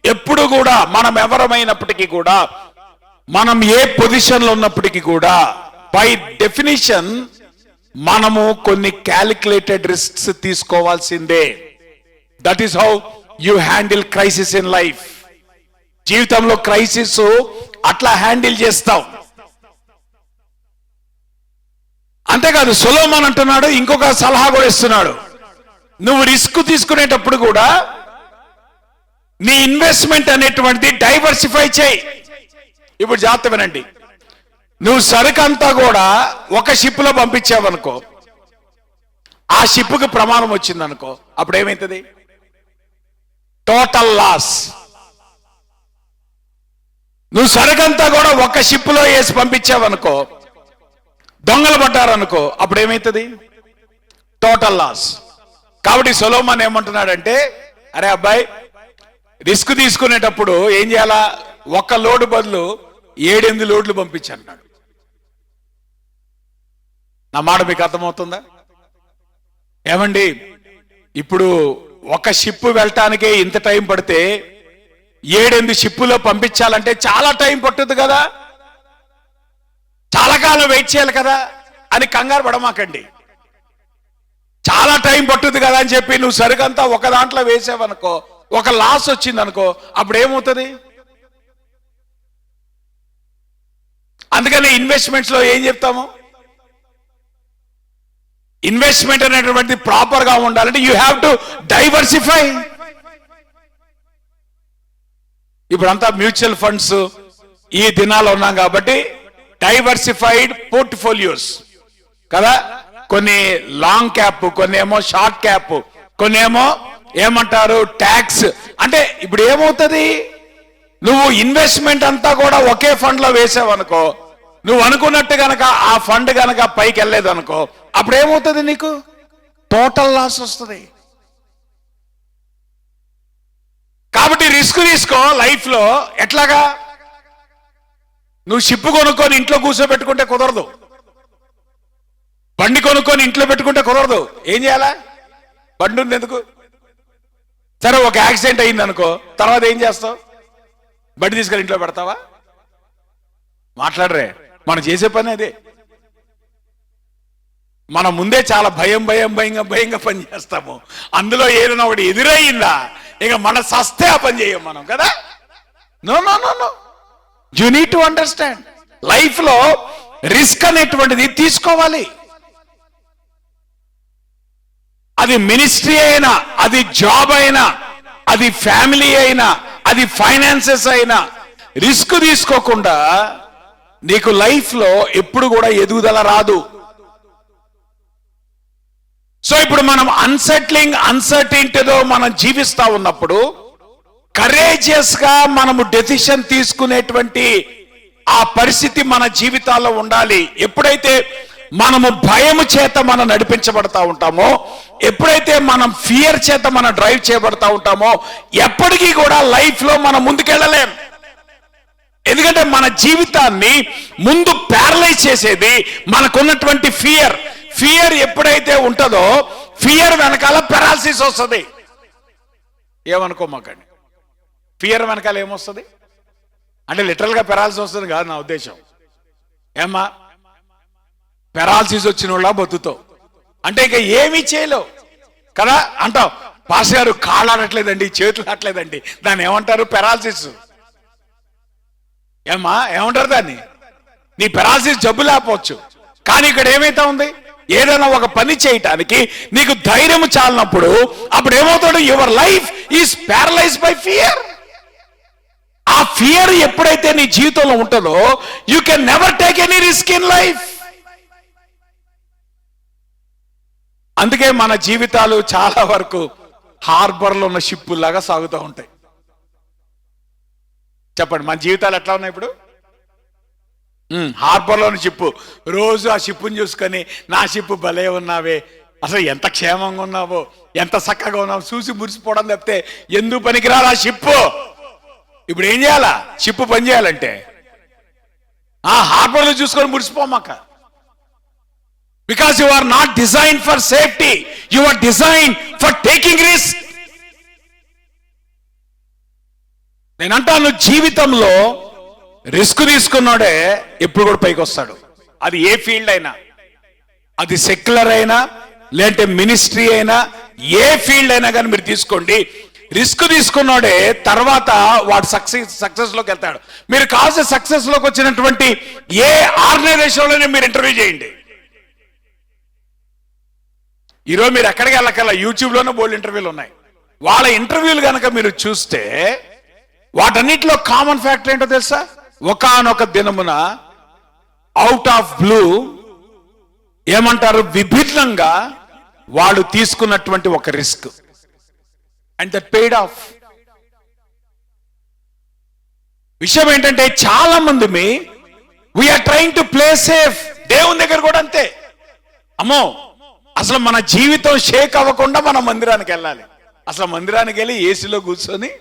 ఎప్పుడు కూడా మనం ఎవరమైనప్పటికీ కూడా, మనం ఏ పొజిషన్లో ఉన్నప్పటికీ కూడా, బై డెఫినిషన్ మనము కొన్ని క్యాలిక్యులేటెడ్ రిస్క్స్ తీసుకోవాల్సిందే. That is how you handle crisis in life. జీవితంలో క్రైసిస్ అట్లా హ్యాండిల్ చేస్తాం. అంతేకాదు సొలొమోన్ అంటున్నాడు, ఇంకొక సలహా కూడా ఇస్తున్నాడు. నువ్వు రిస్క్ తీసుకునేటప్పుడు కూడా నీ ఇన్వెస్ట్మెంట్ అనేటువంటిది డైవర్సిఫై చేయి. ఇప్పుడు జాగ్రత్త వినండి. నువ్వు సరుకంతా కూడా ఒక షిప్ లో పంపించావనుకో, ఆ షిప్కి ప్రమాదం వచ్చిందనుకో, అప్పుడు ఏమైతుంది? Total loss. నువ్వు సరుకంతా కూడా ఒక షిప్ లో వేసి పంపించావనుకో, దొంగలు పడ్డారనుకో, అప్పుడు ఏమైతుంది? Total loss. కాబట్టి సొలొమోన్ ఏమంటున్నాడంటే, అరే అబ్బాయి రిస్క్ తీసుకునేటప్పుడు ఏం చేయాలా? ఒక్క లోడు బదులు 7-8 లోడ్లు పంపించన్నాడు. నా మాట మీకు అర్థమవుతుందా? ఏమండి ఇప్పుడు ఒక షిప్ వెళ్ళటానికే ఇంత టైం పడితే 7-8 షిప్పులో పంపించాలంటే చాలా టైం పట్టుద్ది కదా, చాలా కాలం వెయిట్ చేయాలి కదా అని కంగారు పడమాకండి. చాలా టైం పట్టుద్ది కదా అని చెప్పి నువ్వు సరుకంతా ఒక దాంట్లో వేసావనుకో, ఒక లాస్ వచ్చింది అనుకో, అప్పుడు ఏమవుతుంది? అందుకని ఇన్వెస్ట్మెంట్స్ లో ఏం చెప్తాము? ఇన్వెస్ట్మెంట్ అనేటువంటి ప్రాపర్ గా ఉండాలంటే యూ హ్యావ్ టు డైవర్సిఫై. ఇప్పుడంతా మ్యూచువల్ ఫండ్స్ ఈ దినాల్లో ఉన్నాం కాబట్టి డైవర్సిఫైడ్ పోర్ట్ఫోలియోస్ కదా. కొన్ని లాంగ్ క్యాప్, కొన్ని ఏమో షార్ట్ క్యాప్, కొన్ని ఏమో ఏమంటారు ట్యాక్స్. అంటే ఇప్పుడు ఏమవుతుంది? నువ్వు ఇన్వెస్ట్మెంట్ అంతా కూడా ఒకే ఫండ్ లో వేసావనుకో, నువ్వు అనుకున్నట్టు గనక ఆ ఫండ్ గనక పైకి వెళ్ళలేదు అనుకో, అప్పుడు ఏమవుతుంది? నీకు టోటల్ లాస్ వస్తుంది. కాబట్టి రిస్క్ తీసుకో లైఫ్ లో. ఎట్లాగా? నువ్వు షిప్ కొనుక్కొని ఇంట్లో కూర్చోబెట్టుకుంటే కుదరదు. బండి కొనుక్కొని ఇంట్లో పెట్టుకుంటే కుదరదు. ఏం చేయాలా? బండి ఉంది ఎందుకు? సరే, ఒక యాక్సిడెంట్ అయింది అనుకో, తర్వాత ఏం చేస్తావు? బండి తీసుకెళ్ళి ఇంట్లో పెడతావా? మాట్లాడరే. మనం చేసే పని అదే. మనం ముందే చాలా భయంగా పని చేస్తాము. అందులో ఏదైనా ఒకటి ఎదురయ్యిందా ఇక మన సస్తే ఆ పని చేయం మనం కదా. No no no no, you need to understand. Life లో రిస్క్ అనేటువంటిది తీసుకోవాలి. అది మినిస్ట్రీ అయినా, అది జాబ్ అయినా, అది ఫ్యామిలీ అయినా, అది ఫైనాన్సెస్ అయినా, రిస్క్ తీసుకోకుండా నీకు లైఫ్ లో ఎప్పుడు కూడా ఎదుగుదల రాదు. సో ఇప్పుడు మనం అన్సర్టైనిటీతో మనం జీవిస్తా ఉన్నప్పుడు కరేజియస్ గా మనము డెసిషన్ తీసుకునేటువంటి ఆ పరిస్థితి మన జీవితాల్లో ఉండాలి. ఎప్పుడైతే మనము భయము చేత మనం నడిపించబడతా ఉంటామో, ఎప్పుడైతే మనం ఫియర్ చేత మనం డ్రైవ్ చేయబడతా ఉంటామో, ఎప్పటికీ కూడా లైఫ్ లో మనం ముందుకెళ్ళలేం. ఎందుకంటే మన జీవితాన్ని ముందు ప్యారలైజ్ చేసేది మనకున్నటువంటి ఫియర్. ఫియర్ ఎప్పుడైతే ఉంటుందో ఫియర్ వెనకాల పెరాలసిస్ వస్తుంది. ఏమనుకోమాకండి, ఫియర్ వెనకాల ఏమొస్తుంది అంటే లిటరల్ గా పెరాలసిస్ వస్తుంది కాదు నా ఉద్దేశం. ఏమ్మా, పెరాలసిస్ వచ్చిన వాళ్ళ బతుకుతావు అంటే ఇక ఏమీ చేయలేవు కదా అంటావు. పాస్టర్ గారు కాళ్ళు ఆడట్లేదండి, చేతులు ఆడట్లేదండి, దాన్ని ఏమంటారు? పెరాలసిస్. ఏమ్మా, ఏమంటారు దాన్ని? నీ పెరాలసిస్ జబ్బు లేకపోవచ్చు, కానీ ఇక్కడ ఏమైతే ఉంది, ఏదైనా ఒక పని చేయటానికి నీకు ధైర్యం చాలినప్పుడు అప్పుడు ఏమవుతాడు? Your life is paralysed by fear. ఆ ఫియర్ ఎప్పుడైతే నీ జీవితంలో ఉంటుందో you can never take any risk in life. అందుకే మన జీవితాలు చాలా వరకు హార్బర్లో ఉన్న షిప్పుల్లాగా సాగుతూ ఉంటాయి. చెప్పండి, మన జీవితాలు ఎట్లా ఉన్నాయి ఇప్పుడు? హార్బర్లోని షిప్పు. రోజు ఆ షిప్పుని చూసుకొని నా షిప్పు భలే ఉన్నావే, అసలు ఎంత క్షేమంగా ఉన్నావో, ఎంత చక్కగా ఉన్నావో చూసి మురిసిపోవడం తప్పితే ఎందుకు పనికిరాలి ఆ షిప్పు? ఇప్పుడు ఏం చేయాలా? షిప్పు పని చేయాలంటే ఆ హార్బర్లో చూసుకొని మురిసిపోమాక. Because you are not design for safety, you are design for taking risk. నేనంటాను, జీవితంలో రిస్క్ తీసుకున్నాడే ఎప్పుడు కూడా పైకి వస్తాడు. అది ఏ ఫీల్డ్ అయినా, అది సెక్యులర్ అయినా లేదంటే మినిస్ట్రీ అయినా, ఏ ఫీల్డ్ అయినా కానీ మీరు తీసుకోండి, రిస్క్ తీసుకున్నాడే తర్వాత వాడు సక్సెస్ లోకి వెళ్తాడు. మీరు కావాల్సిన సక్సెస్ లోకి వచ్చినటువంటి ఏ ఆర్గనైజేషన్లోనే మీరు ఇంటర్వ్యూ చేయండి. ఈరోజు మీరు ఎక్కడికి వెళ్ళకల్లా యూట్యూబ్లోనే బోల్డ్ ఇంటర్వ్యూలు ఉన్నాయి. వాళ్ళ ఇంటర్వ్యూలు కనుక మీరు చూస్తే వాటన్నిటిలో కామన్ ఫ్యాక్టర్ ఏంటో తెలుసా? ఒకానొక దినమున అవుట్ ఆఫ్ బ్లూ ఏమంటారు, విభిన్నంగా వాళ్ళు తీసుకున్నటువంటి ఒక risk, and that paid off. విషయం ఏంటంటే చాలా మంది we're trying to play safe. దేవుని దగ్గర కూడా అంతే. అమ్మో, అసలు మన జీవితం షేక్ అవ్వకుండా మనం మందిరానికి వెళ్ళాలి. అసలు మందిరానికి వెళ్ళి ఏసీలో కూర్చొని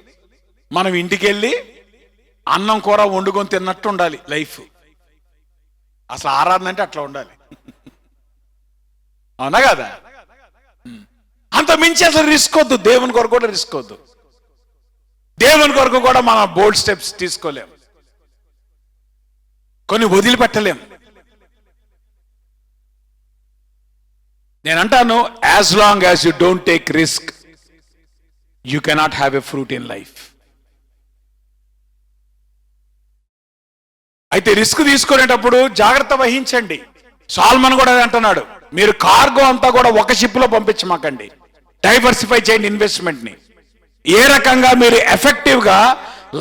మనం ఇంటికి వెళ్ళి అన్నం కూర వండుకొని తిన్నట్టు ఉండాలి లైఫ్. అసలు ఆరాధన అంటే అట్లా ఉండాలి, అవునా కదా? అంత మించి అసలు రిస్క్ వద్దు. దేవుని కొరకు కూడా రిస్క్ వద్దు. దేవుని కొరకు కూడా మనం బోల్డ్ స్టెప్స్ తీసుకోలేం, కొన్ని వదిలిపెట్టలేం. నేనంటాను, as long as you don't take risk you cannot have a fruit in life. అయితే రిస్క్ తీసుకునేటప్పుడు జాగ్రత్త వహించండి. సాల్మన్ కూడా అంటున్నాడు, మీరు కార్గో అంతా కూడా ఒక షిప్ లో పంపించమాకండి, డైవర్సిఫై చేయండి ఇన్వెస్ట్మెంట్ ని. ఏ రకంగా మీరు ఎఫెక్టివ్ గా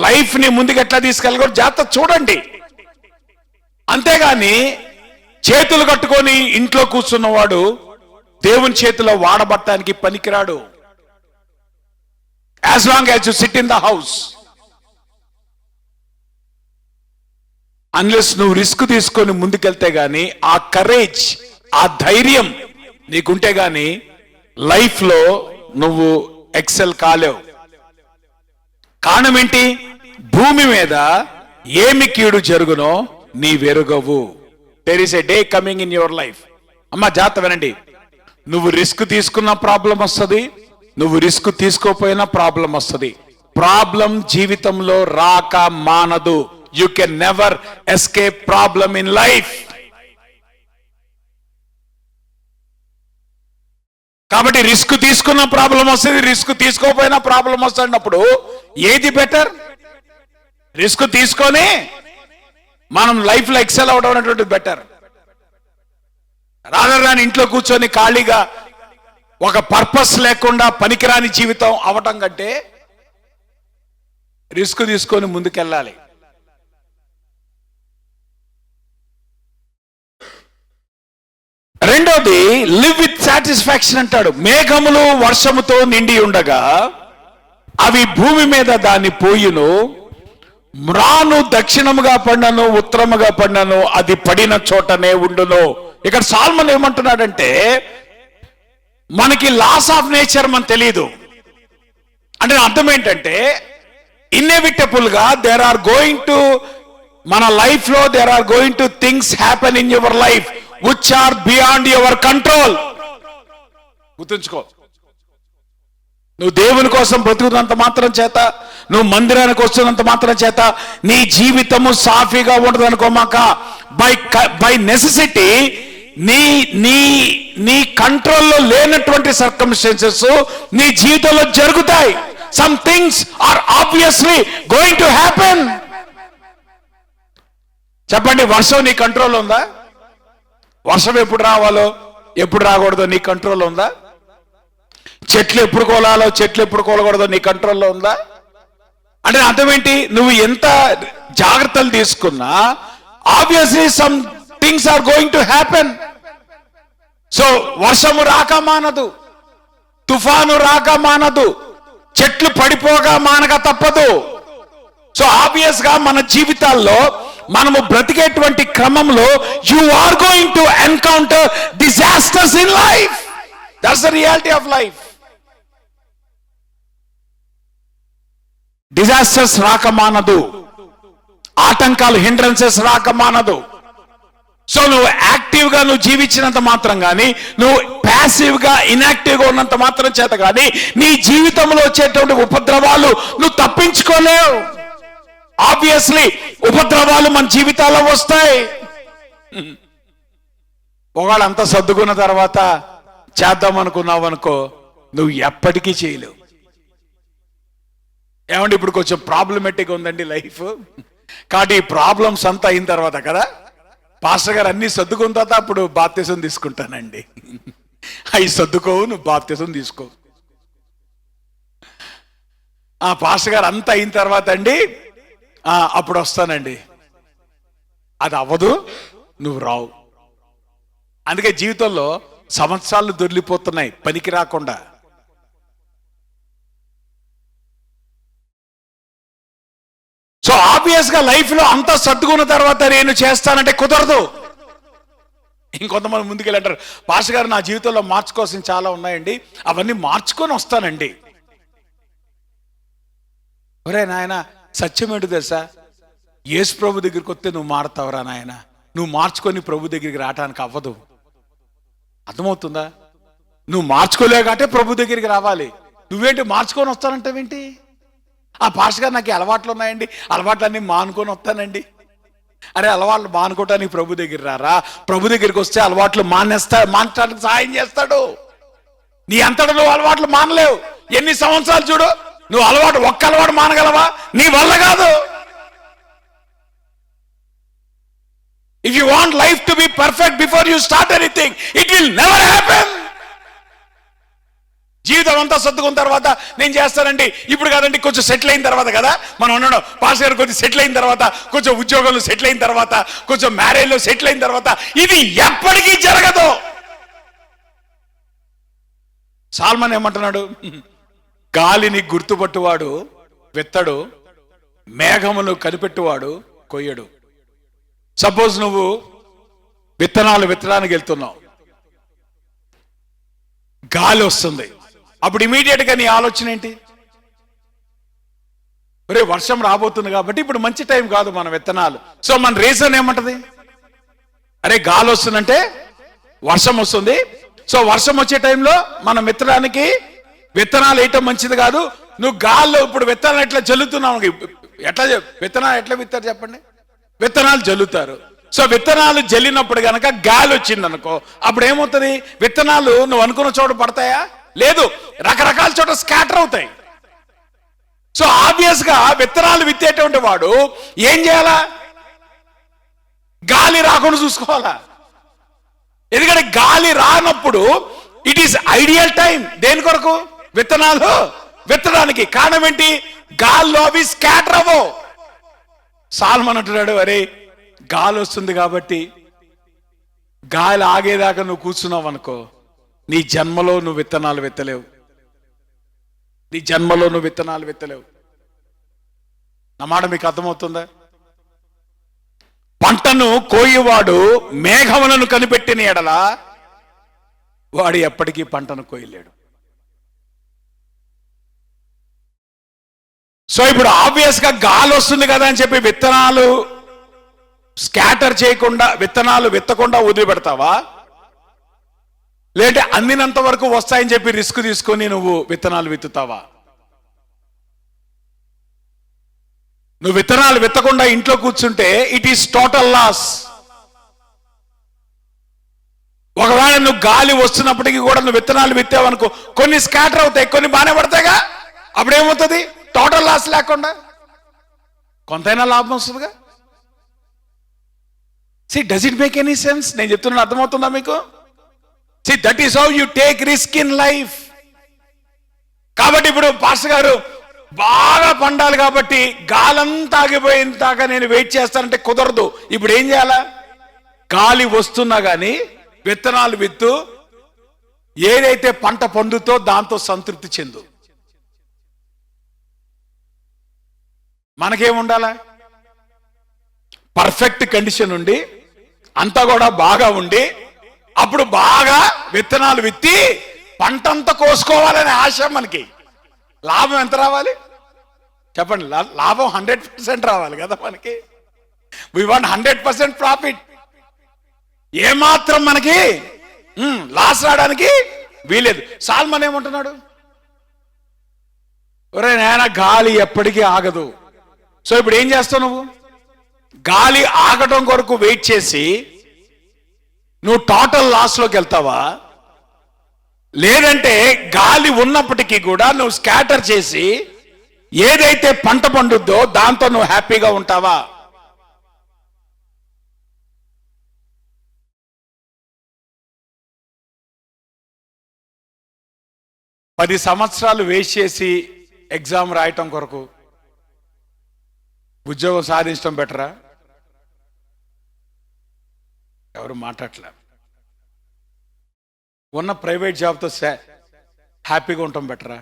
లైఫ్ ని ముందుకు ఎట్లా తీసుకెళ్ళగలరు జాగ్రత్త చూడండి. అంతేగాని చేతులు కట్టుకొని ఇంట్లో కూర్చున్నవాడు దేవుని చేతిలో వాడబట్టడానికి పనికిరాడు. As long as you SIT in the house, unless నువ్వు రిస్క్ తీసుకొని ముందుకెళ్తే గాని, ఆ కరేజ్, ఆ ధైర్యం నీకుంటే గాని లైఫ్ లో నువ్వు ఎక్సెల్ కాలేవు. కారణం ఏంటి? భూమి మీద ఏమి కీడు జరుగునో నీ వెరుగవు. There is a day coming in your life. అమ్మ జాగ్రత్త వినండి, నువ్వు రిస్క్ తీసుకున్న ప్రాబ్లం వస్తుంది, నువ్వు రిస్క్ తీసుకోపోయినా ప్రాబ్లం వస్తుంది. ప్రాబ్లం జీవితంలో రాక మానదు. You can never escape problem in life. కాబట్టి రిస్క్ తీసుకున్న ప్రాబ్లం వస్తుంది, రిస్క్ తీసుకోపోయినా ప్రాబ్లం వస్తున్నప్పుడు ఏది బెటర్? రిస్క్ తీసుకొని మనం లైఫ్ లో ఎక్సెల్ అవడం అనేటువంటిది బెటర్. రాని ఇంట్లో కూర్చొని ఖాళీగా ఒక పర్పస్ లేకుండా పనికిరాని జీవితం అవటం కంటే రిస్క్ తీసుకొని ముందుకెళ్ళాలి. రెండోది లివ్ విత్ సాటిస్ఫాక్షన్ అంటాడు. మేఘములు వర్షముతో నిండి ఉండగా అవి భూమి మీద దాన్ని పోయును, మ్రాను దక్షిణముగా పడినను ఉత్తరముగా పడినను అది పడిన చోటనే ఉండును. ఇక్కడ సాల్మన్ ఏమంటున్నాడంటే, మనకి లాస్ ఆఫ్ నేచర్ మనకు తెలియదు అంటే అర్థం ఏంటంటే, ఇన్ఎవిటబుల్ గా దేర్ ఆర్ గోయింగ్ టు, మన లైఫ్ లో there are going to things happen in your life which are beyond your control. గుర్తుంచుకో, నువ్వు దేవుని కోసం బ్రతుకున్నంత మాత్రం చేత, నువ్వు మందిరానికి వస్తున్నంత మాత్రం చేత నీ జీవితము సాఫీగా ఉండదు అనుకోమాక. బై నెసెసిటీ నీ నీ నీ కంట్రోల్లో లేనటువంటి సర్కమ్స్టాన్సెస్ నీ జీవితంలో జరుగుతాయి. Some things are obviously going to happen. చెప్పండి, వర్షం నీ కంట్రోల్ ఉందా? వర్షం ఎప్పుడు రావాలో ఎప్పుడు రాకూడదో నీ కంట్రోల్లో ఉందా? చెట్లు ఎప్పుడు కోలాలో చెట్లు ఎప్పుడు కోలకూడదో నీ కంట్రోల్లో ఉందా? అంటే అర్థం ఏంటి? నువ్వు ఎంత జాగ్రత్తలు తీసుకున్నా obviously some things are going to happen. So వర్షము రాక మానదు, తుఫాను రాక మానదు, చెట్లు పడిపోగా మానక తప్పదు. సో ఆబ్వియస్ గా మన జీవితాల్లో మనము బ్రతికేటువంటి క్రమంలో you are going to encounter disasters in life. That's the reality of life. Disasters రాక మానదు, ఆటంకాలు హిండ్రన్సెస్ రాక మానదు. సో నువ్వు యాక్టివ్ గా నువ్వు జీవించినంత మాత్రం కానీ, నువ్వు ప్యాసివ్ గా ఇన్యాక్టివ్ గా ఉన్నంత మాత్రం చేత కానీ నీ జీవితంలో వచ్చేటువంటి ఉపద్రవాలు నువ్వు తప్పించుకోలేవు. ఆబ్వియస్లీ ఉపద్రవాలు మన జీవితాల్లో వస్తాయి. ఒకవేళ అంతా సర్దుకున్న తర్వాత చేద్దాం అనుకున్నావు అనుకో, నువ్వు ఎప్పటికీ చేయలేవు. ఏమంటే ఇప్పుడు కొంచెం ప్రాబ్లమేటిక్ ఉందండి లైఫ్. కాబట్టి ఈ ప్రాబ్లమ్స్ అంతా అయిన తర్వాత కదా, పాస్టర్ గారు అన్ని సర్దుకున్న తర్వాత అప్పుడు బాప్తిసం తీసుకుంటానండి. అవి సర్దుకోవు, నువ్వు బాప్తిసం తీసుకో. ఆ పాస్టర్ గారు అంతా అయిన తర్వాత అండి అప్పుడు వస్తానండి. అది అవ్వదు, నువ్వు రావు. అందుకే జీవితంలో సంవత్సరాలు దొర్లిపోతున్నాయి పనికి రాకుండా. సో ఆబ్వియస్ గా లైఫ్ లో అంతా సర్దుకున్న తర్వాత నేను చేస్తానంటే కుదరదు. ఇంకొంతమంది ముందుకెళ్ళంటారు, పాస్టర్ గారు నా జీవితంలో మార్చుకోవాల్సిన చాలా ఉన్నాయండి, అవన్నీ మార్చుకొని వస్తానండి. ఒరే నాయన, సత్యం ఏంటి తెలుసా? యేసు ప్రభు దగ్గరికి వస్తే నువ్వు మారుతావురా నాయన. నువ్వు మార్చుకొని ప్రభు దగ్గరికి రావడానికి అవ్వదు. అర్థమవుతుందా? నువ్వు మార్చుకోలేకంటే ప్రభు దగ్గరికి రావాలి. నువ్వేంటి మార్చుకొని వస్తానంటావేంటి? ఆ పాస్టర్ గారు నాకు అలవాట్లు ఉన్నాయండి, అలవాట్లన్నీ మానుకొని వస్తానండి. అరే అలవాట్లు మానుకోవటానికి ప్రభు దగ్గర రారా. ప్రభు దగ్గరికి వస్తే అలవాట్లు మానడానికి సహాయం చేస్తాడు. నీ అంతటా నువ్వు అలవాట్లు మానలేవు. ఎన్ని సంవత్సరాలు చూడు, నువ్వు ఒక్క అలవాటు మానగలవా? నీ వల్ల కాదు. If you want life to be perfect before you start anything, it will never happen. జీవితం అంతా సర్దుకున్న తర్వాత నేను చేస్తానండి, ఇప్పుడు కాదండి, కొంచెం సెటిల్ అయిన తర్వాత కదా మనం ఉన్నాడు. పాస్టర్ గారు కొంచెం సెటిల్ అయిన తర్వాత, కొంచెం ఉద్యోగంలో సెటిల్ అయిన తర్వాత, కొంచెం మ్యారేజ్లో సెటిల్ అయిన తర్వాత ఇది ఎప్పటికీ జరగదు. సాల్మన్ ఏమంటున్నాడు? గాలిని గుర్తుపట్టువాడు విత్తడు, మేఘమును కనిపెట్టువాడు కొయ్యడు. సపోజ్ నువ్వు విత్తనాలు విత్తడానికి వెళ్తున్నావు, గాలి వస్తుంది, అప్పుడు ఇమీడియట్ గా నీ ఆలోచన ఏంటి? ఒరే వర్షం రాబోతుంది కాబట్టి ఇప్పుడు మంచి టైం కాదు మన విత్తనాలు. సో మన రీజన్ ఏమంటది? అరే గాలి వస్తుందంటే వర్షం వస్తుంది. సో వర్షం వచ్చే టైంలో మనం విత్తడానికి విత్తనాలు వేయటం మంచిది కాదు. నువ్వు గాల్లో ఇప్పుడు విత్తనాలు ఎట్లా జల్లుతున్నావు, ఎట్లా విత్తనాలు ఎట్లా విత్తారు చెప్పండి? విత్తనాలు జల్లుతారు. సో విత్తనాలు జల్లినప్పుడు గనక గాలి వచ్చింది అనుకో, అప్పుడు ఏమవుతుంది? విత్తనాలు నువ్వు అనుకున్న చోట పడతాయా? లేదు, రకరకాల చోట స్కాటర్ అవుతాయి. సో ఆబ్వియస్ గా విత్తనాలు విత్తేటువంటి వాడు ఏం చేయాలా? గాలి రాకుండా చూసుకోవాలా. ఎందుకంటే గాలి రానప్పుడు ఇట్ ఈస్ ఐడియల్ టైం దేని కొరకు? విత్తనాలు విత్తడానికి. కారణం ఏంటి? గాల్లో అవి స్కాటర్ అవ్వవు. సాల్మన్ అంటున్నాడు, అరే గాలి వస్తుంది కాబట్టి గాలి ఆగేదాకా నువ్వు కూర్చున్నావు అనుకో, నీ జన్మలో నువ్వు విత్తనాలు విత్తలేవు. నీ జన్మలో నువ్వు విత్తనాలు విత్తలేవు. నా మాట మీకు అర్థమవుతుందా? పంటను కోయివాడు మేఘములను కనిపెట్టిన ఎడల వాడు ఎప్పటికీ పంటను కోయలేడు. సో ఇప్పుడు ఆబ్వియస్ గా గాలి వస్తుంది కదా అని చెప్పి విత్తనాలు స్కాటర్ చేయకుండా, విత్తనాలు విత్తకుండా వదిలిపెడతావా? లేదంటే అందినంత వరకు వస్తాయని చెప్పి రిస్క్ తీసుకొని నువ్వు విత్తనాలు విత్తుతావా? నువ్వు విత్తనాలు విత్తకుండా ఇంట్లో కూర్చుంటే ఇట్ ఈస్ టోటల్ లాస్. ఒకవేళ నువ్వు గాలి వస్తున్నప్పటికీ కూడా నువ్వు విత్తనాలు విత్తావనుకో, కొన్ని స్కాటర్ అవుతాయి, కొన్ని బాగానే పడతాయిగా. అప్పుడేమవుతుంది? టోటల్ లాస్ లేకుండా కొంతైనా లాభం వస్తుందిగా. Does it make any sense? నేను చెప్తున్నాను, అర్థమవుతుందా మీకు? That is how you take risk in life. కాబట్టి ఇప్పుడు పాస్టర్ గారు బాగా పండాలి కాబట్టి గాలంతా ఆగిపోయిన దాకా నేను వెయిట్ చేస్తానంటే కుదరదు. ఇప్పుడు ఏం చేయాలా? గాలి వస్తున్నా గానీ విత్తనాలు విత్తు, ఏదైతే పంట పండుతో దాంతో సంతృప్తి చెందు. మనకేముండాలా? పర్ఫెక్ట్ కండిషన్ ఉండి అంతా కూడా బాగా ఉండి అప్పుడు బాగా విత్తనాలు విత్తి పంటంతా కోసుకోవాలనే ఆశ మనకి. లాభం ఎంత రావాలి చెప్పండి? లాభం 100% రావాలి కదా మనకి. We want 100% profit. ఏమాత్రం మనకి లాస్ రావడానికి వీలేదు. సాల్మన్ ఏమంటున్నాడు? ఒరే నాయనా, గాలి ఎప్పటికీ ఆగదు. సో ఇప్పుడు ఏం చేస్తావు నువ్వు? గాలి ఆగటం కొరకు వెయిట్ చేసి నువ్వు టోటల్ లాస్ లోకి వెళ్తావా? లేదంటే గాలి ఉన్నప్పటికీ కూడా నువ్వు స్కాటర్ చేసి ఏదైతే పంట పండుద్దో దాంతో నువ్వు హ్యాపీగా ఉంటావా? పది సంవత్సరాలు వేస్ట్ చేసి ఎగ్జామ్ రాయటం కొరకు ఉద్యోగం సాధించడం బెటరా? ఎవరు మాట్లాడలే. ఉన్న ప్రైవేట్ జాబ్తో హ్యాపీగా ఉండటం బెటరా?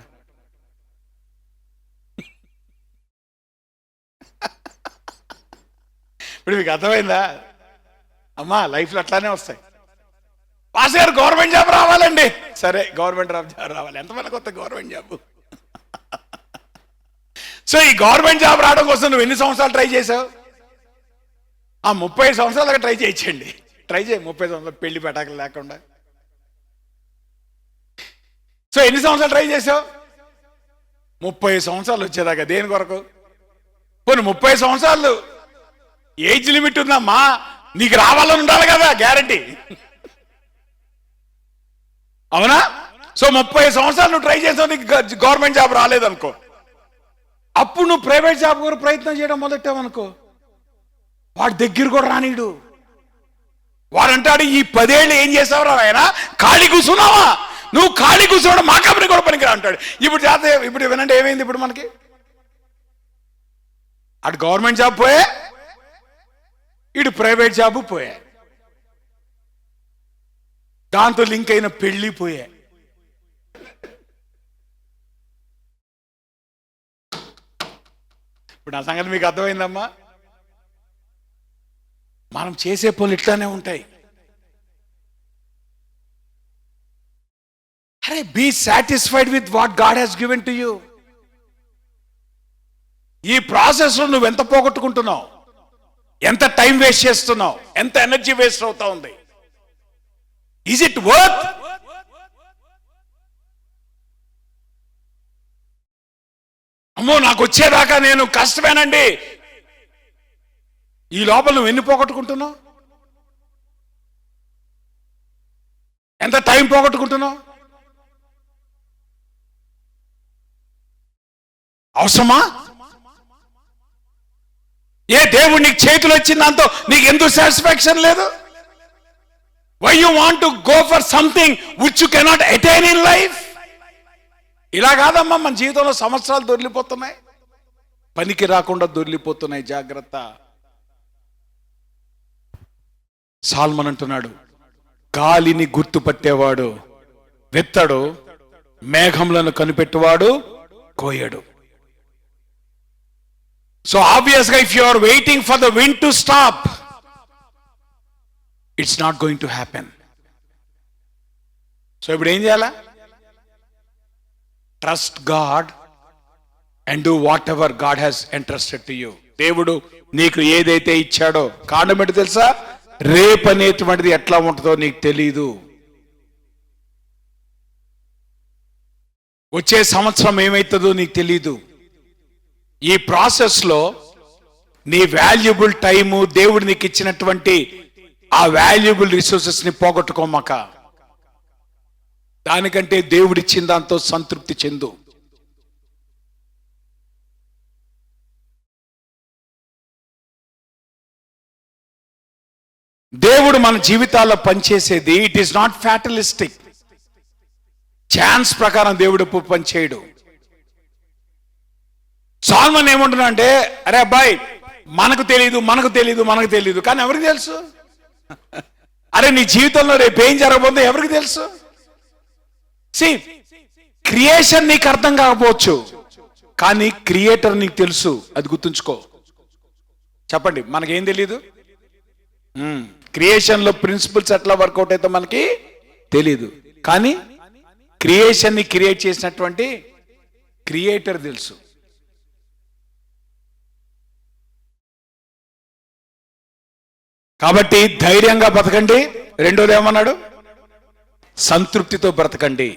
ఇప్పుడు మీకు అర్థమైందా అమ్మా? లైఫ్లో అట్లానే వస్తాయి. పాస్ గారు గవర్నమెంట్ జాబ్ రావాలండి, సరే గవర్నమెంట్ జాబ్ రావాలి. ఎంతమంది కొత్త గవర్నమెంట్ జాబ్? సో ఈ గవర్నమెంట్ జాబ్ రావడం కోసం నువ్వు ఎన్ని సంవత్సరాలు ట్రై చేసావు? 30 సంవత్సరాలుగా ట్రై చేయించండి. ట్రై చేయి 30 సంవత్సరాలు పెళ్లి పెట్టాకలు లేకుండా. సో ఎన్ని సంవత్సరాలు ట్రై చేసావు? 30 సంవత్సరాలు వచ్చేదాకా. దేని కొరకు? పోనీ 30 సంవత్సరాలు ఏజ్ లిమిట్ ఉందమ్మా, నీకు రావాలని ఉండాలి కదా గ్యారంటీ, అవునా? సో 30 సంవత్సరాలు నువ్వు ట్రై చేసావు, నీకు గవర్నమెంట్ జాబ్ రాలేదనుకో, అప్పుడు నువ్వు ప్రైవేట్ జాబ్ కూడా ప్రయత్నం చేయడం మొదలెట్టావనుకో, వాడి దగ్గర కూడా రానీడు. వాడంటాడు, ఈ 10 ఏళ్ళు ఏం చేసావురా ఆయన, ఖాళీ కూర్చున్నావా? నువ్వు ఖాళీ కూర్చోవడం మా కంపెనీ కూడా పనికిరా అంటాడు. ఇప్పుడు వినండి ఏమైంది ఇప్పుడు మనకి? అటు గవర్నమెంట్ జాబ్ పోయే, ఇటు ప్రైవేట్ జాబ్ పోయే, దాంతో లింక్ అయిన పెళ్లి పోయే. ఇప్పుడు నా సంగతి మీకు అర్థమైందమ్మా? మనం చేసే పనులు ఇట్లానే ఉంటాయి. అరే, be satisfied with what God has given to you. ఈ ప్రాసెస్ లో నువ్వు ఎంత పోగొట్టుకుంటున్నావు, ఎంత టైం వేస్ట్ చేస్తున్నావు, ఎంత ఎనర్జీ వేస్ట్ అవుతా ఉంది. Is it worth? అమ్మో నాకు వచ్చేదాకా నేను కష్టమేనండి. ఈ లోపల నువ్వు ఎన్ని పోగొట్టుకుంటున్నావు? ఎంత టైం పోగొట్టుకుంటున్నావు? అవసరమా? ఏ దేవుడు నీకు చేతులు వచ్చిన దాంతో నీకు ఎందుకు సాటిస్ఫాక్షన్ లేదు? Why you want to go for something which you cannot attain in life? ఇలా కాదమ్మా, మన జీవితంలో సంవత్సరాలు దొర్లిపోతున్నాయి, పనికి రాకుండా దొర్లిపోతున్నాయి. జాగ్రత్త. సాల్మన్ అంటున్నాడు, గాలిని గుర్తుపట్టేవాడు విత్తడు, మేఘములను కనిపెట్టువాడు కోయడు. సో ఆబ్వియస్ గా if you are waiting for the wind to stop, it's not going to happen. So ఇప్పుడు ఏం చేయాలా? Trust God and do whatever God has entrusted to you. దేవుడు నీకు ఏదైతే ఇచ్చాడో, కారణం ఏంటి తెలుసా? రేపు అనేటువంటిది ఎట్లా ఉంటుందో నీకు తెలీదు. వచ్చే సంవత్సరం ఏమైతుందో నీకు తెలీదు. ఈ ప్రాసెస్ లో నీ వాల్యుబుల్ టైము, దేవుడు నీకు ఇచ్చినటువంటి ఆ వాల్యుబుల్ రిసోర్సెస్ ని పోగొట్టుకోమాక. దానికంటే దేవుడిచ్చిన దాంతో సంతృప్తి చెందు. దేవుడు మన జీవితాల్లో పనిచేసేది ఇట్ ఈస్ నాట్ ఫ్యాటలిస్టిక్. ఛాన్స్ ప్రకారం దేవుడు ఎప్పుడు పనిచేయడు. సాల్మన్ ఏమంటున్నా అంటే, అరే అబ్బాయి మనకు తెలీదు కానీ ఎవరికి తెలుసు? అరే నీ జీవితంలో రేపు ఏం జరగబోతుందో ఎవరికి తెలుసు? క్రియేషన్ నీకు అర్థం కాకపోవచ్చు, కానీ క్రియేటర్ నీకు తెలుసు. అది గుర్తుంచుకో. చెప్పండి, మనకేం తెలీదు? క్రియేషన్ లో ప్రిన్సిపల్స్ ఎట్లా వర్కౌట్ అయితే మనకి తెలీదు, కానీ క్రియేషన్ ని క్రియేట్ చేసినటువంటి క్రియేటర్ తెలుసు. కాబట్టి ధైర్యంగా బ్రతకండి. రెండోది ఏమన్నాడు? సంతృప్తితో బ్రతకండి.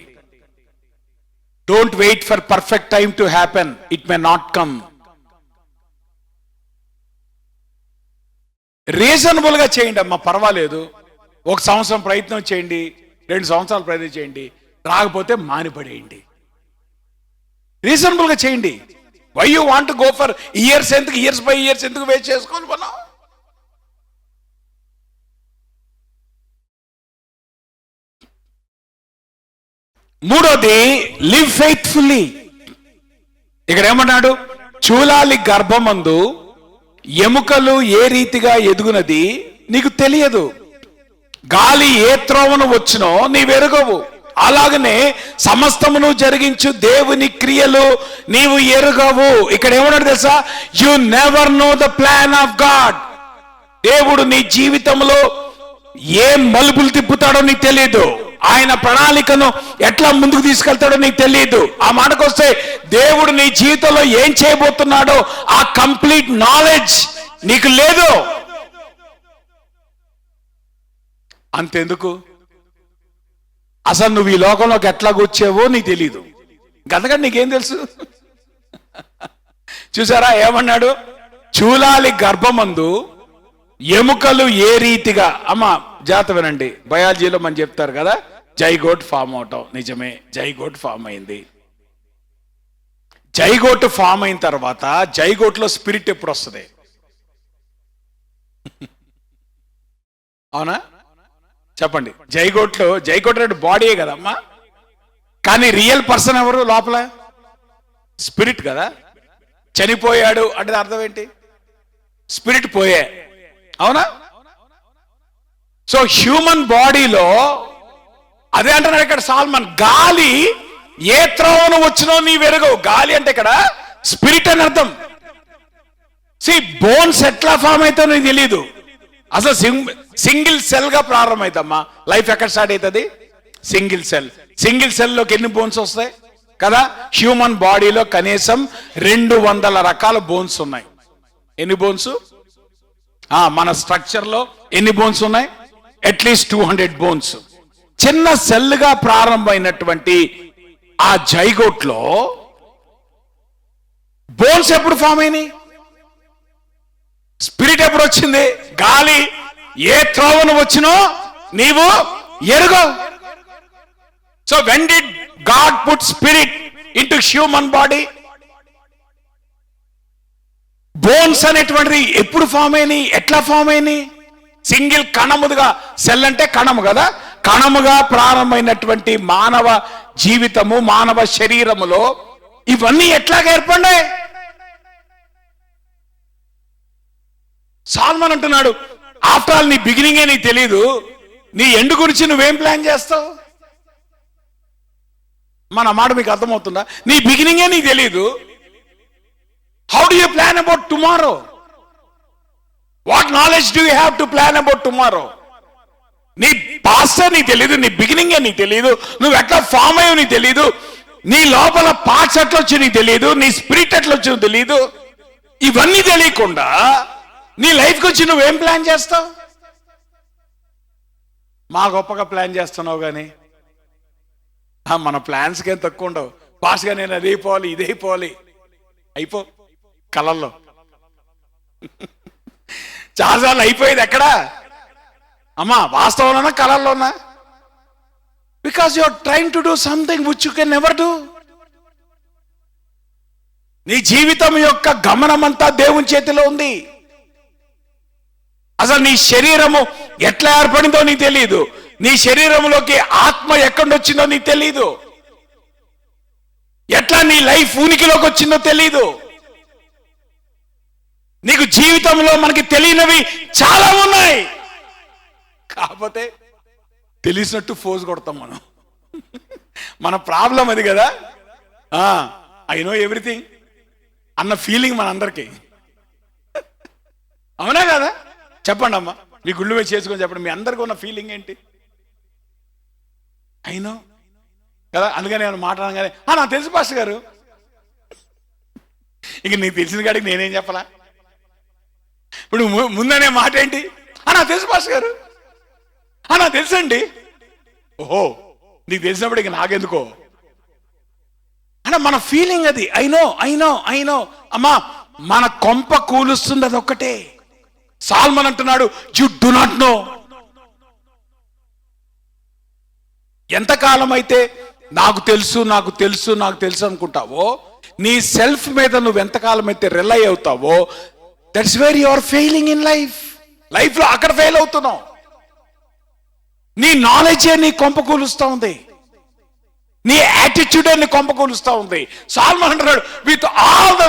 Don't wait for perfect time to happen, it may not come. Reasonable గా చేయండి అమ్మా, పర్వాలేదు. 1 సంవత్సరం ప్రయత్నం చేయండి, 2 సంవత్సరాలు ప్రయత్నం చేయండి, రాకపోతే మానిపడేయండి. రీజనబుల్ గా చేయండి. Why you want go for years? ఎందుకు ఇయర్స్ బై ఇయర్స్ ఎందుకు వేస్ట్ చేసుకోవాలి మనం? మూడోది, లివ్ ఫెయిత్ఫుల్లీ. ఇక్కడ ఏమన్నాడు? చూలాలి గర్భమందు ఎముకలు ఏ రీతిగా ఎదుగునది నీకు తెలియదు, గాలి ఏ త్రోవను వచ్చునో నీవెరుగవు, అలాగనే సమస్తమును జరిగించు దేవుని క్రియలు నీవు ఎరుగవు. ఇక్కడ ఏమన్నాడు తెలుసా? You never know the plan of God. దేవుడు నీ జీవితంలో ఏ మలుపులు తిప్పుతాడో నీకు తెలియదు. ఆయన ప్రణాళికను ఎట్లా ముందుకు తీసుకెళ్తాడో నీకు తెలియదు. ఆ మాటకు వస్తే, దేవుడు నీ జీవితంలో ఏం చేయబోతున్నాడో ఆ కంప్లీట్ నాలెడ్జ్ నీకు లేదు. అంతెందుకు, అసలు నువ్వు ఈ లోకంలోకి ఎట్లా వచ్చావో నీకు తెలీదు. గంతకంటే నీకేం తెలుసు? చూసారా ఏమన్నాడు? చూలాలి గర్భమందు ఎముకలు ఏ రీతిగా. అమ్మ జాగ్రత్త వినండి, బయాలజీలో మనం చెప్తారు కదా, జైగోట్ ఫామ్ అవటం. నిజమే, జైగోట్ ఫామ్ అయింది. జైగోట్ ఫామ్ అయిన తర్వాత జైగోట్లో స్పిరిట్ ఎప్పుడు వస్తుంది? అవునా? చెప్పండి. జైగోట్ అంటే బాడీయే కదమ్మా, కానీ రియల్ పర్సన్ ఎవరు లోపల? స్పిరిట్ కదా. చనిపోయాడు అంటే అర్థం ఏంటి? స్పిరిట్ పోయే. అవునా? సో హ్యూమన్ బాడీలో అదే అంటున్నాడు ఇక్కడ సాల్మన్, గాలి ఏ త్రోవను వచ్చినో నీ వెరుగవు. గాలి అంటే ఇక్కడ స్పిరిట్ అని అర్థం. బోన్స్ ఎట్లా ఫామ్ అవుతాయో నీకు తెలీదు. అసలు సింగిల్ సెల్ గా ప్రారంభమైతమ్మా లైఫ్. ఎక్కడ స్టార్ట్ అవుతుంది? Single cell. సింగిల్ సెల్లోకి ఎన్ని బోన్స్ వస్తాయి కదా? హ్యూమన్ బాడీలో కనీసం 200 రకాల బోన్స్ ఉన్నాయి. ఎన్ని బోన్స్? మన స్ట్రక్చర్ లో ఎన్ని బోన్స్ ఉన్నాయి? At least 200 bones. చిన్న సెల్గా ప్రారంభమైనటువంటి ఆ జైగోట్ లో బోన్స్ ఎప్పుడు ఫామ్ అయినాయి? స్పిరిట్ ఎప్పుడు వచ్చింది? గాలి ఏ త్రోవను వచ్చినో నీవు ఎరుగో. So when did God put spirit into human body? Bones అనేటువంటిది ఎప్పుడు ఫామ్ అయినాయి? ఎట్లా ఫామ్ అయినాయి? సింగిల్ కణముగా, సెల్ అంటే కణము కదా, కణముగా ప్రారంభమైనటువంటి మానవ జీవితము, మానవ శరీరములో ఇవన్నీ ఎట్లాగా ఏర్పడ్డాయి? సాల్మన్ అంటున్నాడు, ఆఫ్టర్ ఆల్ నీ బిగినింగే నీకు తెలీదు, నీ ఎండు గురించి నువ్వేం ప్లాన్ చేస్తావు? మన మాట మీకు అర్థమవుతుందా? నీ బిగినింగే నీకు తెలీదు. How do you plan about tomorrow? What knowledge do you have to plan about tomorrow? నీ పాస్ట్ నీకు తెలీదు, నీ బిగినింగే నీకు తెలీదు, నువ్వు ఎట్లా ఫామ్ అయ్యో నీకు తెలీదు, నీ లోపల పార్ట్స్ ఎట్లా వచ్చి నీకు తెలియదు, నీ స్పిరిట్ ఎట్లా వచ్చి తెలీదు. ఇవన్నీ తెలియకుండా నీ లైఫ్కి వచ్చి నువ్వేం ప్లాన్ చేస్తావు? మా గొప్పగా ప్లాన్ చేస్తున్నావు కానీ మన ప్లాన్స్కి ఏం తక్కువ ఉండవు. పాస్గా నేను అదే అయిపోవాలి, ఇదే అయిపోవాలి, అయిపో కలల్లో. చాలాసార్లు అయిపోయేది ఎక్కడా అమ్మా? వాస్తవంలోనా కలల్లోనా? Because you are trying to do something which you can never do. నీ జీవితం యొక్క గమనమంతా దేవుని చేతిలో ఉంది. అసలు నీ శరీరము ఎట్లా ఏర్పడిందో నీకు తెలియదు, నీ శరీరంలోకి ఆత్మ ఎక్కడి వచ్చిందో నీకు తెలీదు, ఎట్లా నీ లైఫ్ ఉనికిలోకి వచ్చిందో తెలీదు. నీకు జీవితంలో మనకి తెలియనివి చాలా ఉన్నాయి, కాకపోతే తెలిసినట్టు ఫోజ్ కొడతాం మనం. మన ప్రాబ్లం అది కదా. ఐ నో ఎవ్రీథింగ్ అన్న ఫీలింగ్ మనందరికీ, అవునా కదా? చెప్పండి అమ్మా, మీ గుళ్ళు వేసి చేసుకొని చెప్పండి, మీ అందరికీ ఉన్న ఫీలింగ్ ఏంటి? ఐ నో కదా. అందుకని నేను మాట్లాడగానే నాకు తెలుసు పాస్టర్ గారు. ఇక నీకు తెలిసిన కాడికి నేనేం చెప్పలా? ఇప్పుడు ముందనే మాట ఏంటి? నాకు తెలుసు పాస్టర్ గారు, నాకు తెలుసండి. ఓహో, నీకు తెలిసినప్పుడు ఇక నాకెందుకో మన ఫీలింగ్ అది. ఐ నో అమ్మా, మన కొంప కూలుస్తుంది అది ఒక్కటే. సాల్మన్ అంటున్నాడు, యు డు నాట్ నో. ఎంతకాలం అయితే నాకు తెలుసు అనుకుంటావో, నీ సెల్ఫ్ మీద నువ్వు ఎంతకాలం అయితే రిలై అవుతావో, that's where you are failing in life. Life లో అక్కడ ఫెయిల్ అవుతున్నావు. నీ నాలెడ్జే నీ కొంప కూలుస్తా ఉంది, నీ యాటిట్యూడే నీ కొంప కూలుస్తా ఉంది. సాల్మన్ అంటున్నాడు, విత్ ఆల్ ద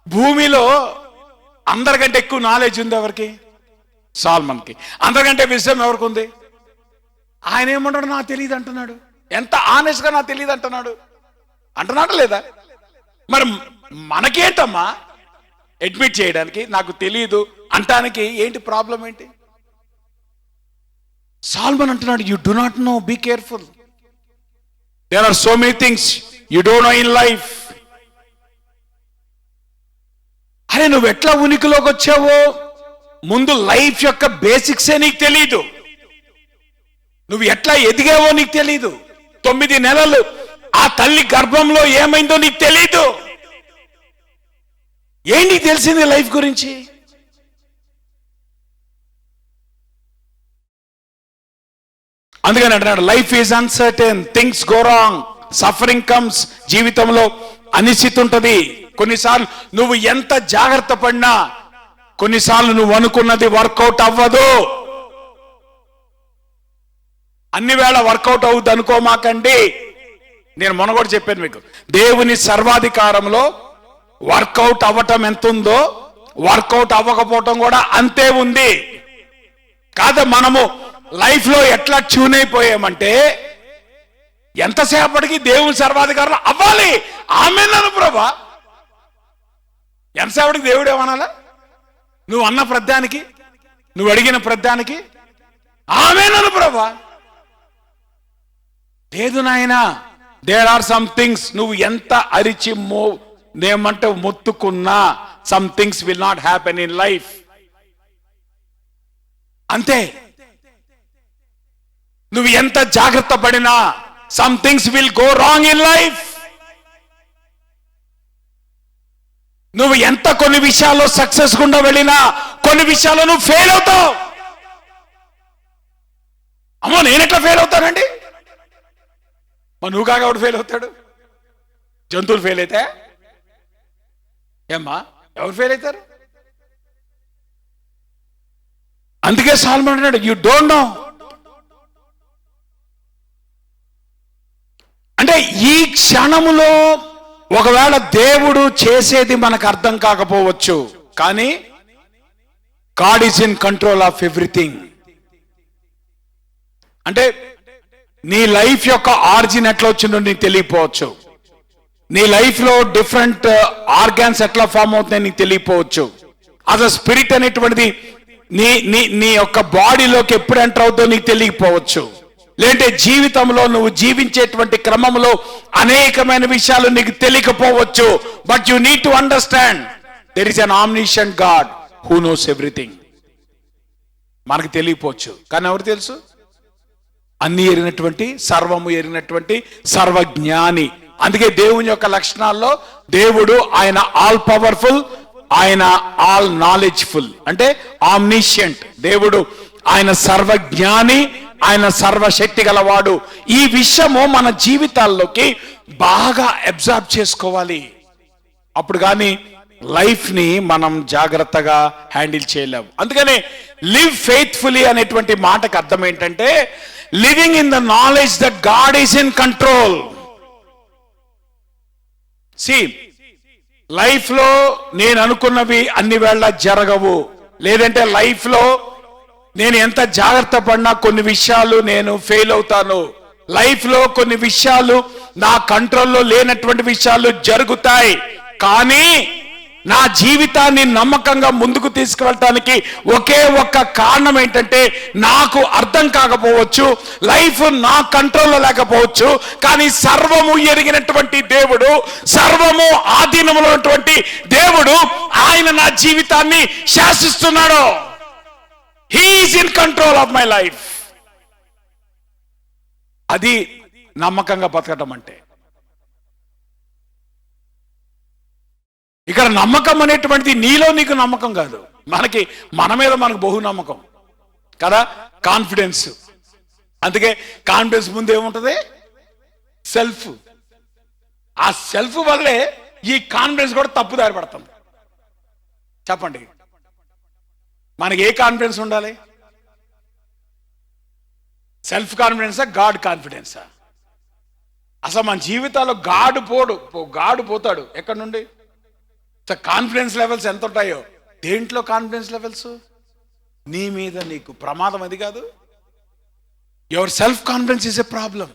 భూమిలో అందరికంటే ఎక్కువ నాలెడ్జ్ ఉంది ఎవరికి? సాల్మన్కి. అందరికంటే విషయం ఎవరికి ఉంది? ఆయన ఏమంటాడు? నాకు తెలియదు అంటున్నాడు. ఎంత ఆనెస్ట్ గా నాకు తెలియదు అంటున్నాడు లేదా? మరి మనకేంటమ్మా అడ్మిట్ చేయడానికి, నాకు తెలియదు అంటానికి ఏంటి ప్రాబ్లం ఏంటి? సాల్మన్ అంటున్నాడు, you do not know, be careful. There are so many things you don't know in life. అరే, నువ్వు ఎట్లా ఉనికిలోకి వచ్చావో ముందు లైఫ్ యొక్క బేసిక్సే నీకు తెలీదు. నువ్వు ఎట్లా ఎదిగావో నీకు తెలీదు. 9 నెలలు ఆ తల్లి గర్భంలో ఏమైందో నీకు తెలీదు. ఏంటి తెలిసింది లైఫ్ గురించి? అందుకని అంటున్నాడు, life is uncertain, things go wrong, suffering comes. జీవితంలో అనిశ్చితి ఉంటుంది. కొన్నిసార్లు నువ్వు ఎంత జాగ్రత్త పడినా కొన్నిసార్లు నువ్వు అనుకున్నది వర్కౌట్ అవ్వదు. అన్ని వేళ వర్కౌట్ అవుద్ది అనుకోమాకండి. నేను మొన్న కూడా చెప్పాను మీకు, దేవుని సర్వాధికారంలో వర్కౌట్ అవ్వటం ఎంత ఉందో వర్కౌట్ అవ్వకపోవటం కూడా అంతే ఉంది. కాదు, మనము లైఫ్ లో ఎట్లా ట్యూన్ అయిపోయామంటే ఎంతసేపటికి దేవుని సర్వాధికారంలో అవ్వాలి. ఆమేనను ప్రభా. ఎంతసేపటికి దేవుడు ఏమనాలా? నువ్వు అన్న ప్రద్దానికి, నువ్వు అడిగిన ప్రద్దానికి ఆమేనను ప్రభా. లేదు నాయనా, దేర్ ఆర్ సమ్ థింగ్స్, నువ్వు ఎంత అరిచి నేమంటే మొత్తుకున్నా some things will not happen in life. అంతే. నువ్వు ఎంత జాగ్రత్త పడినా some things will go wrong in life. నువ్వు ఎంత కొన్ని విషయాల్లో సక్సెస్ గుండా వెళ్ళినా కొన్ని విషయాల్లో నువ్వు ఫెయిల్ అవుతావు. అమ్మో నేను ఎట్లా ఫెయిల్ అవుతానండి? మరి నువ్వు కాక ఎవడు ఫెయిల్ అవుతాడు? జంతువులు ఫెయిల్ అయితే ఏమ్మా ఎవరు ఫెయిల్ అవుతారు? అందుకే సాల్మన్ అంటున్నాడు, యు డోంట్ నో. అంటే ఈ క్షణములో ఒకవేళ దేవుడు చేసేది మనకు అర్థం కాకపోవచ్చు, కానీ God is in control of everything. అంటే నీ లైఫ్ యొక్క ఆరిజిన్ ఎట్లా వచ్చిందో నీకు తెలియపోవచ్చు, నీ లైఫ్ లో డిఫరెంట్ ఆర్గాన్స్ ఎట్లా ఫామ్ అవుతున్నాయి నీకు తెలియపోవచ్చు, అసలు స్పిరిట్ అనేటువంటిది నీ నీ నీ యొక్క బాడీలోకి ఎప్పుడు ఎంటర్ అవుతుందో నీకు తెలియకపోవచ్చు. లేదంటే జీవితంలో నువ్వు జీవించేటువంటి క్రమంలో అనేకమైన విషయాలు నీకు తెలియకపోవచ్చు. But you need to understand there is an omniscient God who knows everything. మనకు తెలియపోవచ్చు, కానీ ఎవరు తెలుసు? అన్ని ఎరిగినటువంటి, సర్వము ఎరిగినటువంటి సర్వజ్ఞాని. అందుకే దేవుని యొక్క లక్షణాల్లో దేవుడు ఆయన ఆల్ పవర్ఫుల్, ఆయన ఆల్ నాలెడ్జ్ఫుల్, అంటే ఆమ్నిషియంట్. దేవుడు ఆయన సర్వజ్ఞాని, ఆయన సర్వశక్తి గలవాడు. ఈ విషయము మన జీవితాల్లోకి బాగా అబ్జర్వ్ చేసుకోవాలి. అప్పుడు కానీ లైఫ్ ని మనం జాగ్రత్తగా హ్యాండిల్ చేయలేము. అందుకనే లివ్ ఫెయిత్ఫుల్లీ అనేటువంటి మాటకు అర్థం ఏంటంటే living in the knowledge that God is in control. See life లో నేను అనుకున్నవి అన్ని వేళ జరగవు. లేదంటే లైఫ్ లో నేను ఎంత జాగ్రత్త పడినా కొన్ని విషయాలు నేను ఫెయిల్ అవుతాను. లైఫ్ లో కొన్ని విషయాలు నా కంట్రోల్లో లేనటువంటి విషయాలు జరుగుతాయి. కానీ నా జీవితాన్ని నమ్మకంగా ముందుకు తీసుకువెళ్ళటానికి ఒకే ఒక్క కారణం ఏంటంటే నాకు అర్థం కాకపోవచ్చు, లైఫ్ నా కంట్రోల్లో లేకపోవచ్చు, కానీ సర్వము ఎరిగినటువంటి దేవుడు, సర్వము ఆధీనంలో ఉన్నటువంటి దేవుడు, ఆయన నా జీవితాన్ని శాసిస్తున్నాడు. He is in control of my life. అది నమ్మకంగా బతకటం అంటే. ఇక్కడ నమ్మకం అనేటువంటిది నీలో నీకు నమ్మకం కాదు, మన మీద మనకు బహు నమ్మకం కదా, కాన్ఫిడెన్స్. అందుకే కాన్ఫిడెన్స్ ముందు ఏముంటది? సెల్ఫ్. ఆ సెల్ఫ్ వల్లే ఈ కాన్ఫిడెన్స్ కూడా తప్పుదారి పడుతుంది. చెప్పండి, మనకి ఏ కాన్ఫిడెన్స్ ఉండాలి? సెల్ఫ్ కాన్ఫిడెన్సా, గాడ్ కాన్ఫిడెన్సా? అసలు మన జీవితాల్లో గాడు పోతాడు ఎక్కడి నుండి? కాన్ఫిడెన్స్ లెవెల్స్ ఎంత ఉంటాయో. దేంట్లో కాన్ఫిడెన్స్ లెవెల్స్? నీ మీద నీకు ప్రమాదం. అది కాదు, your self confidence is a problem.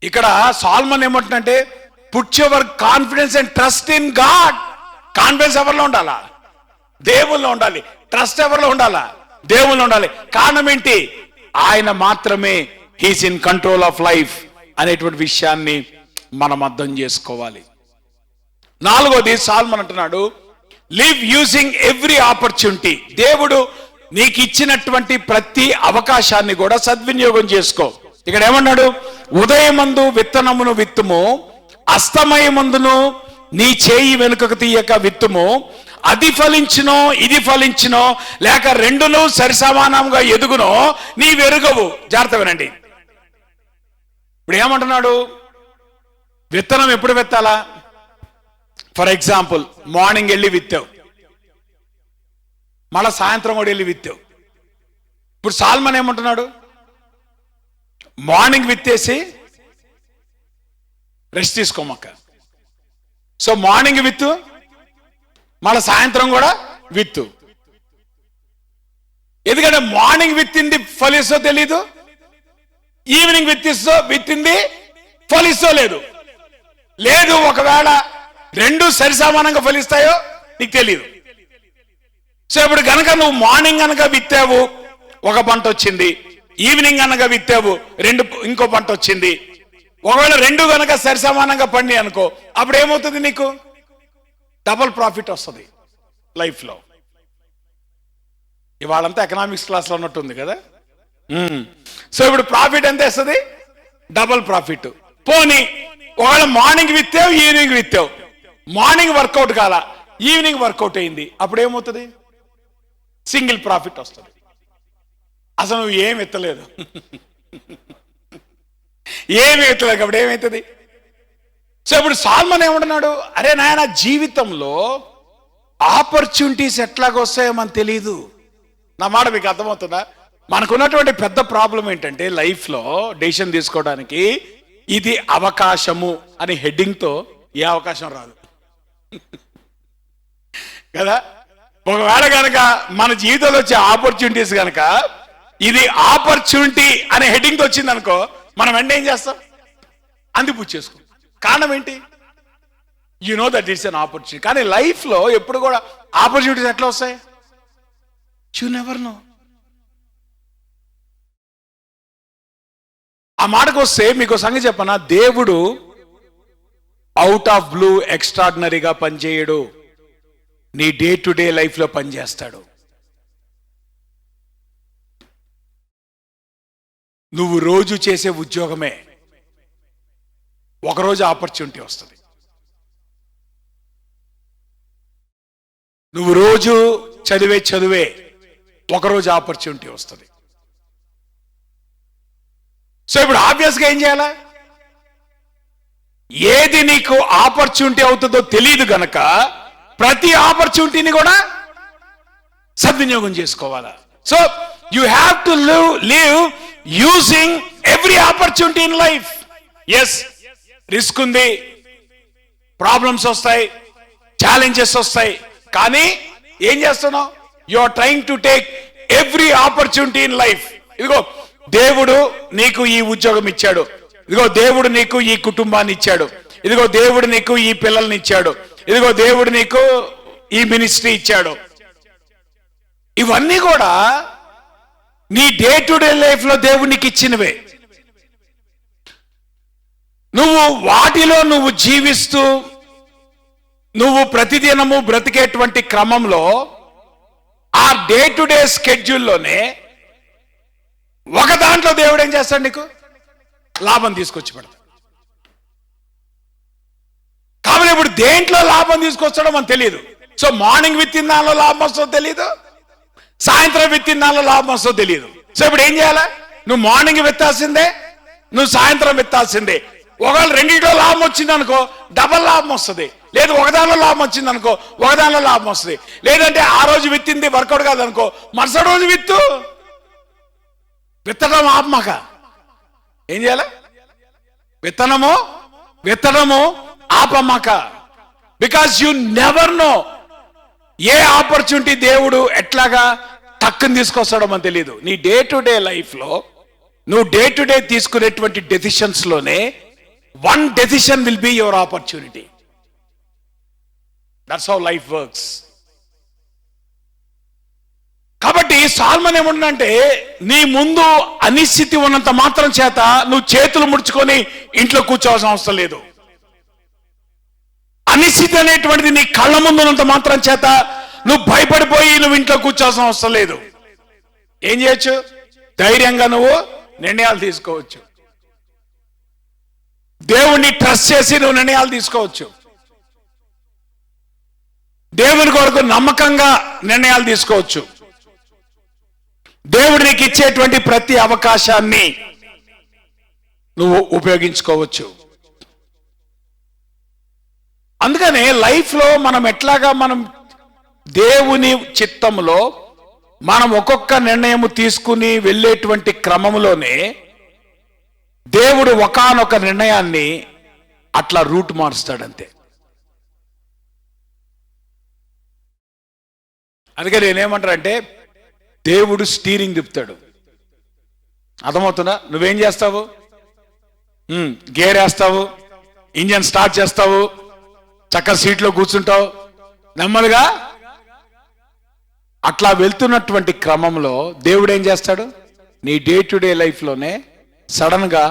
ఇక్కడ సాల్మన్ ఏమంటున్నంటే put your confidence and trust in God. Confidence ఎవరిలో ఉండాలా? దేవుల్లో ఉండాలి. ట్రస్ట్ ఎవరిలో ఉండాలా? దేవుల్లో ఉండాలి. కారణం ఏంటి? ఆయన మాత్రమే he's in control of life అనేటువంటి విషయాన్ని మనం అర్థం చేసుకోవాలి. నాలుగోది సాల్మన్ అంటున్నాడు, లివ్ యూజింగ్ ఎవ్రీ ఆపర్చునిటీ. దేవుడు నీకు ఇచ్చినటువంటి ప్రతి అవకాశాన్ని కూడా సద్వినియోగం చేసుకో. ఇక్కడ ఏమన్నాడు? ఉదయమందు విత్తనమును విత్తుము, అస్తమయమందును నీ చేయి వెనుకకు తీయక విత్తుము. అది ఫలించునో ఇది ఫలించునో లేక రెండును సరిసమానంగా ఎదుగునో నీ వెరుగవు. జాగ్రత్త వినండి. ఇప్పుడు ఏమంటున్నాడు? విత్తనం ఎప్పుడు విత్తాలా? ఫర్ ఎగ్జాంపుల్, మార్నింగ్ వెళ్ళి విత్తావు, మళ్ళా సాయంత్రం కూడా వెళ్ళి విత్తావు. ఇప్పుడు సాల్మన్ ఏమంటున్నాడు? మార్నింగ్ విత్తేసి రెస్ట్ తీసుకోమక్క. సో మార్నింగ్ విత్తు, మళ్ళా సాయంత్రం కూడా విత్తు. ఎందుకంటే మార్నింగ్ విత్తింది ఫలిస్తో తెలీదు, ఈవినింగ్ విత్తింది ఫలిస్తో లేదు. ఒకవేళ రెండు సరిసమానంగా ఫలిస్తాయో నీకు తెలియదు. సో ఇప్పుడు గనక నువ్వు మార్నింగ్ అనగా విత్తావు, ఒక పంట వచ్చింది, ఈవినింగ్ అనగా విత్తావు, ఇంకో పంట వచ్చింది. ఒకవేళ రెండు గనక సరిసమానంగా పండి అనుకో, అప్పుడు ఏమవుతుంది? నీకు డబుల్ ప్రాఫిట్ వస్తుంది లైఫ్లో. ఇవాళంతా ఎకనామిక్స్ క్లాస్లో ఉన్నట్టుంది కదా. సో ఇప్పుడు ప్రాఫిట్ ఎంత వస్తుంది? Double profit. పోనీ ఒకవేళ మార్నింగ్ విత్తావు, ఈవినింగ్ విత్తావు, మార్నింగ్ వర్కౌట్ కాల, ఈవినింగ్ వర్కౌట్ అయింది, అప్పుడు ఏమవుతుంది? సింగిల్ ప్రాఫిట్ వస్తుంది. అసలు నువ్వు ఏమి ఎత్తలేదు, ఏమి ఎత్తలేదు, అప్పుడు ఏమవుతుంది? సో ఇప్పుడు సాల్మన్ ఏమంటున్నాడు, అరే నాయన, జీవితంలో ఆపర్చునిటీస్ ఎట్లాగ వస్తాయో మనకు తెలియదు. నా మాట మీకు అర్థమవుతుందా? మనకున్నటువంటి పెద్ద ప్రాబ్లం ఏంటంటే, లైఫ్లో డెసిషన్ తీసుకోవడానికి ఇది అవకాశము అని హెడ్డింగ్తో ఏ అవకాశం రాదు కదా. ఒకవేళ కనుక మన జీవితంలో వచ్చే ఆపర్చునిటీస్ కనుక ఇది ఆపర్చునిటీ అనే హెడ్డింగ్తో వచ్చింది అనుకో, మనం వెంటనే ఏం చేస్తాం? అందిపుచ్చి చేసుకో. కారణం ఏంటి? You know that it's an opportunity. కానీ లైఫ్లో ఎప్పుడు కూడా ఆపర్చునిటీస్ ఎట్లా వస్తాయి? You never no. ఆ మాటకు వస్తే మీకు సంగతి చెప్పనా, దేవుడు అవుట్ ఆఫ్ బ్లూ ఎక్స్ట్రాడినరీగా పనిచేయడు, నీ డే టు డే లైఫ్లో పనిచేస్తాడు. నువ్వు రోజు చేసే ఉద్యోగమే ఒకరోజు ఆపర్చునిటీ వస్తుంది. నువ్వు రోజు చదివే ఒకరోజు ఆపర్చునిటీ వస్తుంది. సో ఇప్పుడు ఆబ్వియస్గా ఏం చేయాలా? ఏది నీకు ఆపర్చునిటీ అవుతుందో తెలియదు గనక ప్రతి ఆపర్చునిటీని కూడా సద్వినియోగం చేసుకోవాలా. So you have to live using every opportunity in life. Yes, risk ఉంది, ప్రాబ్లమ్స్ వస్తాయి, ఛాలెంజెస్ వస్తాయి, కానీ ఏం చేస్తున్నావు? You are trying to take every opportunity in life. ఇదిగో దేవుడు నీకు ఈ ఉద్యోగం ఇచ్చాడు, ఇదిగో దేవుడు నీకు ఈ కుటుంబాన్ని ఇచ్చాడు, ఇదిగో దేవుడు నీకు ఈ పిల్లల్ని ఇచ్చాడు, ఇదిగో దేవుడు నీకు ఈ మినిస్ట్రీ ఇచ్చాడు. ఇవన్నీ కూడా నీ డే టు డే లైఫ్ లో దేవుడు నీకు ఇచ్చినవే. నువ్వు వాటిలో నువ్వు జీవిస్తూ నువ్వు ప్రతిదినము బ్రతికేటువంటి క్రమంలో ఆ డే టు డే స్కెడ్యూల్లోనే ఒక దాంట్లో దేవుడు ఏం చేస్తాడు? నీకు లాభం తీసుకొచ్చి పెడతాడు. కాబట్టి ఇప్పుడు దేంట్లో లాభం తీసుకొస్తాడో మనకు తెలియదు. సో మార్నింగ్ విత్తిన దానిలో లాభం వస్తుందో తెలియదు, సాయంత్రం విత్తిన దానిలో లాభం వస్తుందో తెలియదు. సో ఇప్పుడు ఏం చేయాలా? నువ్వు మార్నింగ్ విత్తాల్సిందే, నువ్వు సాయంత్రం విత్తాల్సిందే. ఒకవేళ రెండింటిలో లాభం వచ్చింది అనుకో, డబల్ లాభం వస్తుంది. లేదు ఒకదానిలో లాభం వచ్చింది అనుకో, ఒకదానిలో లాభం వస్తుంది. లేదంటే ఆ రోజు విత్తింది వర్కౌట్ కాదనుకో, మరుసటి రోజు విత్తు. విత్తడం ఆపమాక. ఏం చేయాలి? విత్తడము ఆపమాక. Because you never know a opportunity దేవుడు ఎట్లాగా టక్కుని తీసుకొస్తాడో మనకు తెలియదు. నీ డే టు డే లైఫ్లో నువ్వు డే టు డే తీసుకునేటువంటి డెసిషన్స్ లోనే one decision will be your opportunity. That's how life works. కాబట్టి సాల్మన్ ఏమంటున్నంటే, నీ ముందు అనిశ్చితి ఉన్నంత మాత్రం చేత నువ్వు చేతులు ముడుచుకొని ఇంట్లో కూర్చోవాల్సిన అవసరం లేదు. అనిశ్చితి అనేటువంటిది నీ కళ్ళ ముందు ఉన్నంత మాత్రం చేత నువ్వు భయపడిపోయి నువ్వు ఇంట్లో కూర్చోవాల్సిన అవసరం లేదు. ఏం చేయొచ్చు? ధైర్యంగా నువ్వు నిర్ణయాలు తీసుకోవచ్చు. దేవుణ్ణి ట్రస్ట్ చేసి నువ్వు నిర్ణయాలు తీసుకోవచ్చు. దేవుని కొరకు నమ్మకంగా నిర్ణయాలు తీసుకోవచ్చు. దేవుడు నీకు ఇచ్చేటువంటి ప్రతి అవకాశాన్ని నువ్వు ఉపయోగించుకోవచ్చు. అందుకనే లైఫ్లో మనం ఎట్లాగా మనం దేవుని చిత్తంలో మనం ఒక్కొక్క నిర్ణయం తీసుకుని వెళ్ళేటువంటి క్రమంలోనే దేవుడు ఒకానొక నిర్ణయాన్ని అట్లా రూట్ మారుస్తాడంతే. అందుకే నేనేమంటానంటే, దేవుడు స్టీరింగ్ తిప్పుతాడు. అర్థమవుతుందా? నువ్వేం చేస్తావు? గేర్ వేస్తావు, ఇంజన్ స్టార్ట్ చేస్తావు, చక్క సీట్లో కూర్చుంటావు, నెమ్మదిగా అట్లా వెళ్తున్నటువంటి క్రమంలో దేవుడు ఏం చేస్తాడు? నీ డే టు డే లైఫ్లోనే సడన్ గా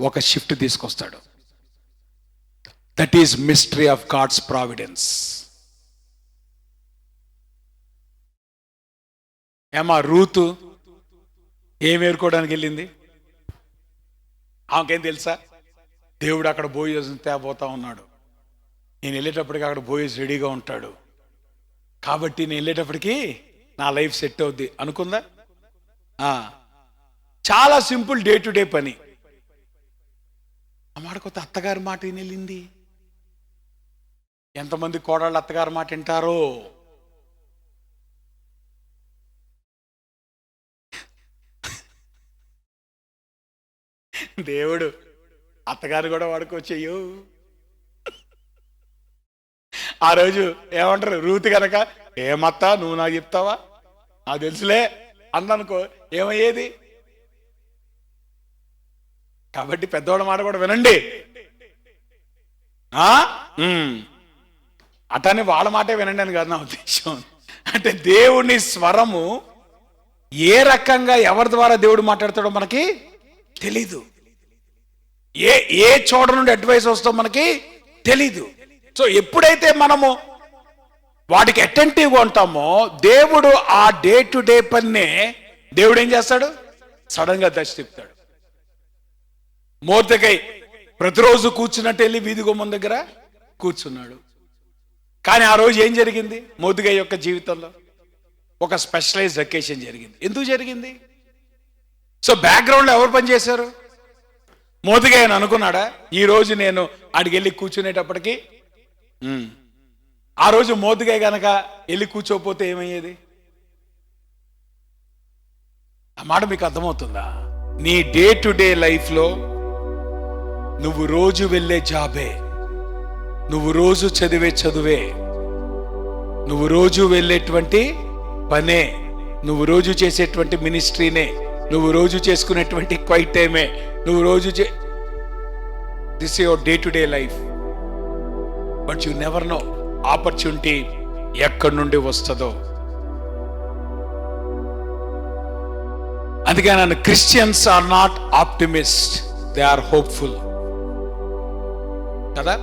ఒక షిఫ్ట్ తీసుకొస్తాడు. That is mystery of God's providence. ఏమా రూతు ఏం ఏరుకోవడానికి వెళ్ళింది? ఆమెకేం తెలుసా? దేవుడు అక్కడ బోయేజ్ తేబోతా ఉన్నాడు, నేను వెళ్ళేటప్పటికి అక్కడ బోయేజ్ రెడీగా ఉంటాడు, కాబట్టి నేను వెళ్ళేటప్పటికి నా లైఫ్ సెట్ అవుద్ది అనుకుందా? చాలా సింపుల్, డే టు డే పని. ఆ మాట కొత్త అత్తగారి మాట వెళ్ళింది. ఎంతమంది కోడళ్ళు అత్తగారి మాట వింటారో. దేవుడు అత్తగారు కూడా వాడుకోవచ్చయ్యో. ఆ రోజు ఏమంటారు, రూతు కనుక ఏమత్తా నువ్వు నాకు చెప్తావా, నాకు తెలుసులే అందనుకో, ఏమయ్యేది? కాబట్టి పెద్దవాళ్ళ మాట కూడా వినండి. అతని వాళ్ళ మాటే వినండి అని కాదు నా ఉద్దేశం. అంటే దేవుని స్వరము ఏ రకంగా ఎవరి ద్వారా దేవుడు మాట్లాడతాడో మనకి తెలీదు. ఏ చోట నుండి అడ్వైస్ వస్తుందో మనకి తెలీదు. సో ఎప్పుడైతే మనము వాటికి అటెంటివ్గా ఉంటామో, దేవుడు ఆ డే టు డే పన్నే దేవుడు ఏం చేస్తాడు, సడన్ గా దశ తిప్పుతాడు. మోర్దెకై ప్రతిరోజు కూర్చున్నట్టు వెళ్ళి వీధి గుమ్మం దగ్గర కూర్చున్నాడు. కానీ ఆ రోజు ఏం జరిగింది? మోర్దెకై యొక్క జీవితంలో ఒక స్పెషలైజ్డ్ అకేషన్ జరిగింది. ఎందుకు జరిగింది? సో బ్యాక్గ్రౌండ్లో ఎవరు పనిచేశారు? మోర్దెకై అని అనుకున్నాడా, ఈ రోజు నేను ఆడికి వెళ్ళి కూర్చునేటప్పటికి? ఆ రోజు మోర్దెకై గనక వెళ్ళి కూర్చోపోతే ఏమయ్యేది? ఆ మాట మీకు అర్థమవుతుందా? నీ డే టు డే లైఫ్లో నువ్వు రోజు వెళ్ళే జాబే, నువ్వు రోజు చదివే చదువే, నువ్వు రోజు వెళ్ళేటువంటి పనే, నువ్వు రోజు చేసేటువంటి మినిస్ట్రీనే, నువ్వు రోజు చేసుకునేటువంటి క్వైట్ టైమే, నువ్వు రోజు this your day to day life. But you never know opportunity ఎక్కడి నుండి వస్తుందో. అందుకే నన్ను Christians are not optimist, they are hopeful కదా.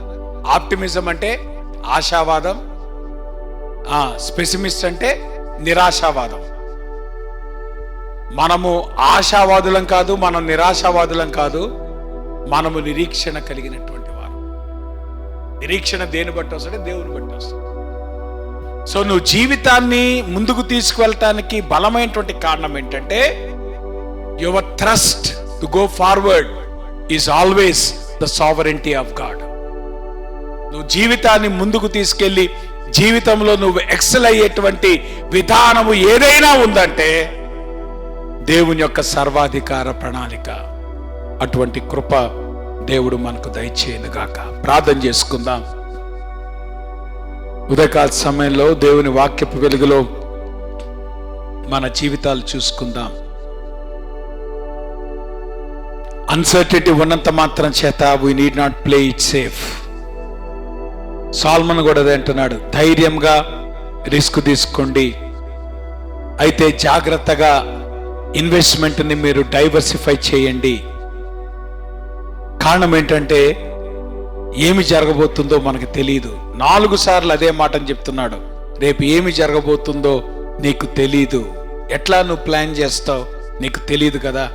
ఆప్టిమిజం అంటే ఆశావాదం, స్పెసిమిస్ట్ అంటే నిరాశావాదం. మనము ఆశావాదులం కాదు, మనం నిరాశావాదులం కాదు, మనము నిరీక్షణ కలిగినటువంటి వారు. నిరీక్షణ దేని బట్టి వస్తుంది? దేవుని బట్టి వస్తుంది. సో నువ్వు జీవితాన్ని ముందుకు తీసుకువెళ్ళటానికి బలమైనటువంటి కారణం ఏంటంటే, your thrust to go forward is always the sovereignty of God. నువ్వు జీవితాన్ని ముందుకు తీసుకెళ్లి జీవితంలో నువ్వు ఎక్సెల్ అయ్యేటువంటి విధానము ఏదైనా ఉందంటే దేవుని యొక్క సర్వాధికార ప్రణాళిక. అటువంటి కృప దేవుడు మనకు దయచేయనుగాక. ప్రార్థన చేసుకుందాం. ఉదయకాల సమయంలో దేవుని వాక్యపు వెలుగులో మన జీవితాలు చూసుకుందాం. అన్సర్టనిటీ ఉన్నంత మాత్రం చేత we need not play it safe. Solomon కూడా అదే అంటున్నాడు, ధైర్యంగా రిస్క్ తీసుకోండి, అయితే జాగ్రత్తగా ఇన్వెస్ట్మెంట్ని మీరు డైవర్సిఫై చేయండి. కారణం ఏంటంటే ఏమి జరగబోతుందో మనకు తెలియదు. 4 సార్లు అదే మాటని చెప్తున్నాడు. రేపు ఏమి జరగబోతుందో నీకు తెలీదు. ఎట్లా నువ్వు ప్లాన్ చేస్తావు నీకు తెలియదు కదా.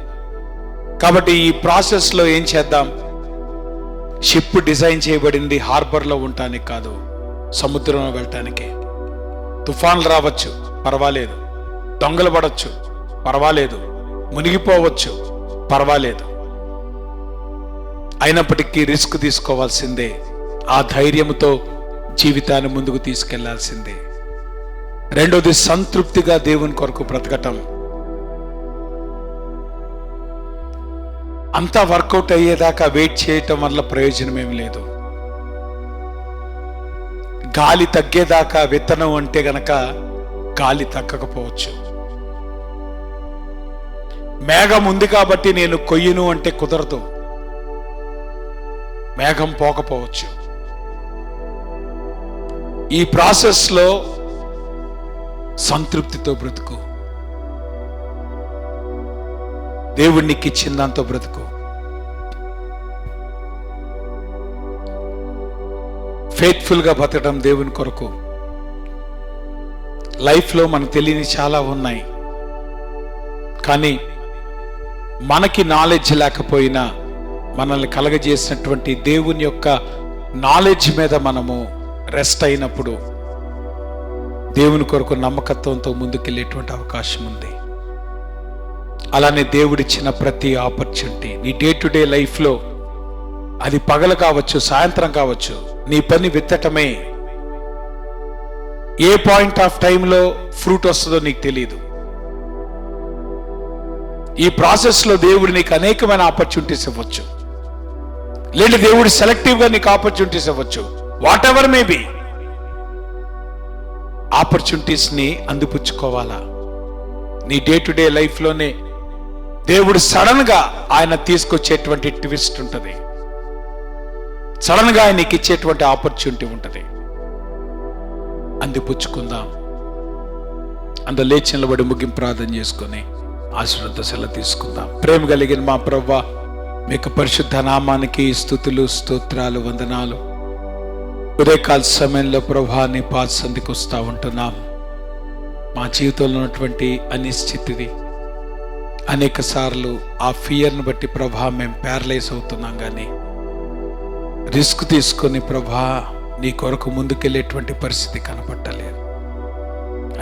కాబట్టి ఈ ప్రాసెస్లో ఏం చేద్దాం? షిప్ డిజైన్ చేయబడింది హార్బర్లో ఉండటానికి కాదు, సముద్రంలో వెళ్ళటానికి. తుఫాన్లు రావచ్చు, పర్వాలేదు. దొంగలు పడవచ్చు, పర్వాలేదు. మునిగిపోవచ్చు, పర్వాలేదు. అయినప్పటికీ రిస్క్ తీసుకోవాల్సిందే. ఆ ధైర్యంతో జీవితాన్ని ముందుకు తీసుకెళ్లాల్సిందే. రెండోది, సంతృప్తిగా దేవుని కొరకు బ్రతకటం. అంతా వర్కౌట్ అయ్యేదాకా వెయిట్ చేయటం వల్ల ప్రయోజనం ఏమి లేదు. గాలి తగ్గేదాకా విత్తనం అంటే గనక గాలి తగ్గకపోవచ్చు. మేఘం ఉంది కాబట్టి నేను కొయ్యను అంటే కుదరదు, మేఘం పోకపోవచ్చు. ఈ ప్రాసెస్లో సంతృప్తితో బ్రతుకు, దేవుడికి ఇచ్చిన దాంతో బ్రతుకు. ఫెయిత్ఫుల్ గా బతకడం దేవుని కొరకు. లైఫ్లో మనకు తెలియని చాలా ఉన్నాయి, కానీ మనకి నాలెడ్జ్ లేకపోయినా మనల్ని కలగజేసినటువంటి దేవుని యొక్క నాలెడ్జ్ మీద మనము రెస్ట్ అయినప్పుడు దేవుని కొరకు నమ్మకత్వంతో ముందుకెళ్ళేటువంటి అవకాశం ఉంది. అలానే దేవుడిచ్చిన ప్రతి ఆపర్చునిటీ నీ డే టు డే లైఫ్లో, అది పగలు కావచ్చు, సాయంత్రం కావచ్చు, నీ పని విత్తటమే. ఏ పాయింట్ ఆఫ్ టైంలో ఫ్రూట్ వస్తుందో నీకు తెలియదు. ఈ ప్రాసెస్లో దేవుడు నీకు అనేకమైన ఆపర్చునిటీస్ ఇవ్వచ్చు, లేదా దేవుడు సెలెక్టివ్గా నీకు ఆపర్చునిటీస్ ఇవ్వచ్చు. వాట్ ఎవర్ మే బి, ఆపర్చునిటీస్ని అందిపుచ్చుకోవాలా. నీ డే టు డే లైఫ్లోనే దేవుడు సడన్ గా ఆయన తీసుకొచ్చేటువంటి ట్విస్ట్ ఉంటుంది, సడన్ గా ఆయనకి ఇచ్చేటువంటి ఆపర్చునిటీ ఉంటుంది. అందిపుచ్చుకుందాం. అందులో లేచి నిలబడి ముగింపు ప్రార్థన చేసుకుని ఆశీర్వాద సెలవు తీసుకుందాం. ప్రేమ కలిగిన మా ప్రభువా, మీకు పరిశుద్ధ నామానికి స్తుతులు, స్తోత్రాలు, వందనాలు. ఉదయకాల సమయంలో ప్రభువా నీ పాద సన్నిధికి వస్తూ ఉంటున్నాం. మా జీవితంలో ఉన్నటువంటి అనిశ్చితిని, అనేక సార్లు ఆ ఫియర్ని బట్టి ప్రభా మేము ప్యారలైజ్ అవుతున్నాం, కానీ రిస్క్ తీసుకొని ప్రభా నీ కొరకు ముందుకెళ్ళేటువంటి పరిస్థితి కనపట్టలేదు.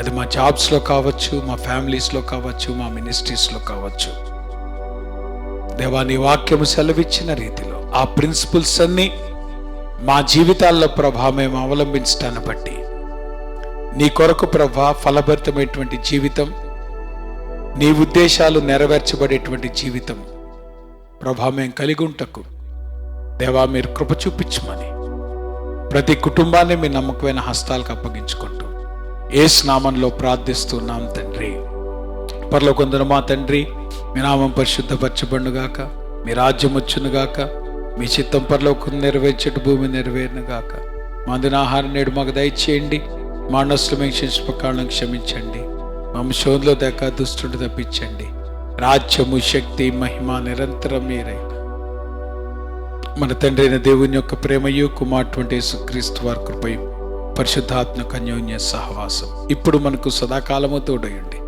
అది మా జాబ్స్లో కావచ్చు, మా ఫ్యామిలీస్లో కావచ్చు, మా మినిస్ట్రీస్లో కావచ్చు. దేవా, నీ వాక్యము సెలవిచ్చిన రీతిలో ఆ ప్రిన్సిపల్స్ అన్ని మా జీవితాల్లో ప్రభా మేము అవలంబించడాన్ని బట్టి నీ కొరకు ప్రభా ఫలభరితమైనటువంటి జీవితం, నీ ఉద్దేశాలు నెరవేర్చబడేటువంటి జీవితం ప్రభా మేము కలిగి ఉంటకు దేవా మీరు కృప చూపించమని ప్రతి కుటుంబాన్ని మీ నమ్మకమైన హస్తాలకు అప్పగించుకుంటూ యేసు నామంలో ప్రార్థిస్తున్నాం తండ్రి. పరలోకమందున్న మా తండ్రి, మీ నామం పరిశుద్ధపరచబడునుగాక, మీ రాజ్యం వచ్చునుగాక, మీ చిత్తం పరలోకం నెరవేర్చటు భూమి నెరవేరునుగాక. మా అందిన ఆహారం నేడు మాకు దయచేయండి, మా నష్టం ప్రకారం క్షమించండి, మమ్మ శోధలో దాకా దుష్టుడు తప్పించండి. రాజ్యము, శక్తి, మహిమ నిరంతరం మీరే. మన తండ్రి అయిన దేవుని యొక్క ప్రేమయు, కుమారుడు యేసుక్రీస్తు వారి కృపయు, పరిశుద్ధాత్మక అన్యోన్య సహవాసం ఇప్పుడు మనకు సదాకాలము తోడయుండి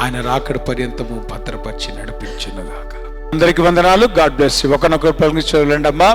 ఆయన రాకడ పర్యంతము భద్రపరిచి నడిపించునుగాక. అందరికి వందనాలు. God bless you. ఒకనొకరు ప్రకటించండి అమ్మా.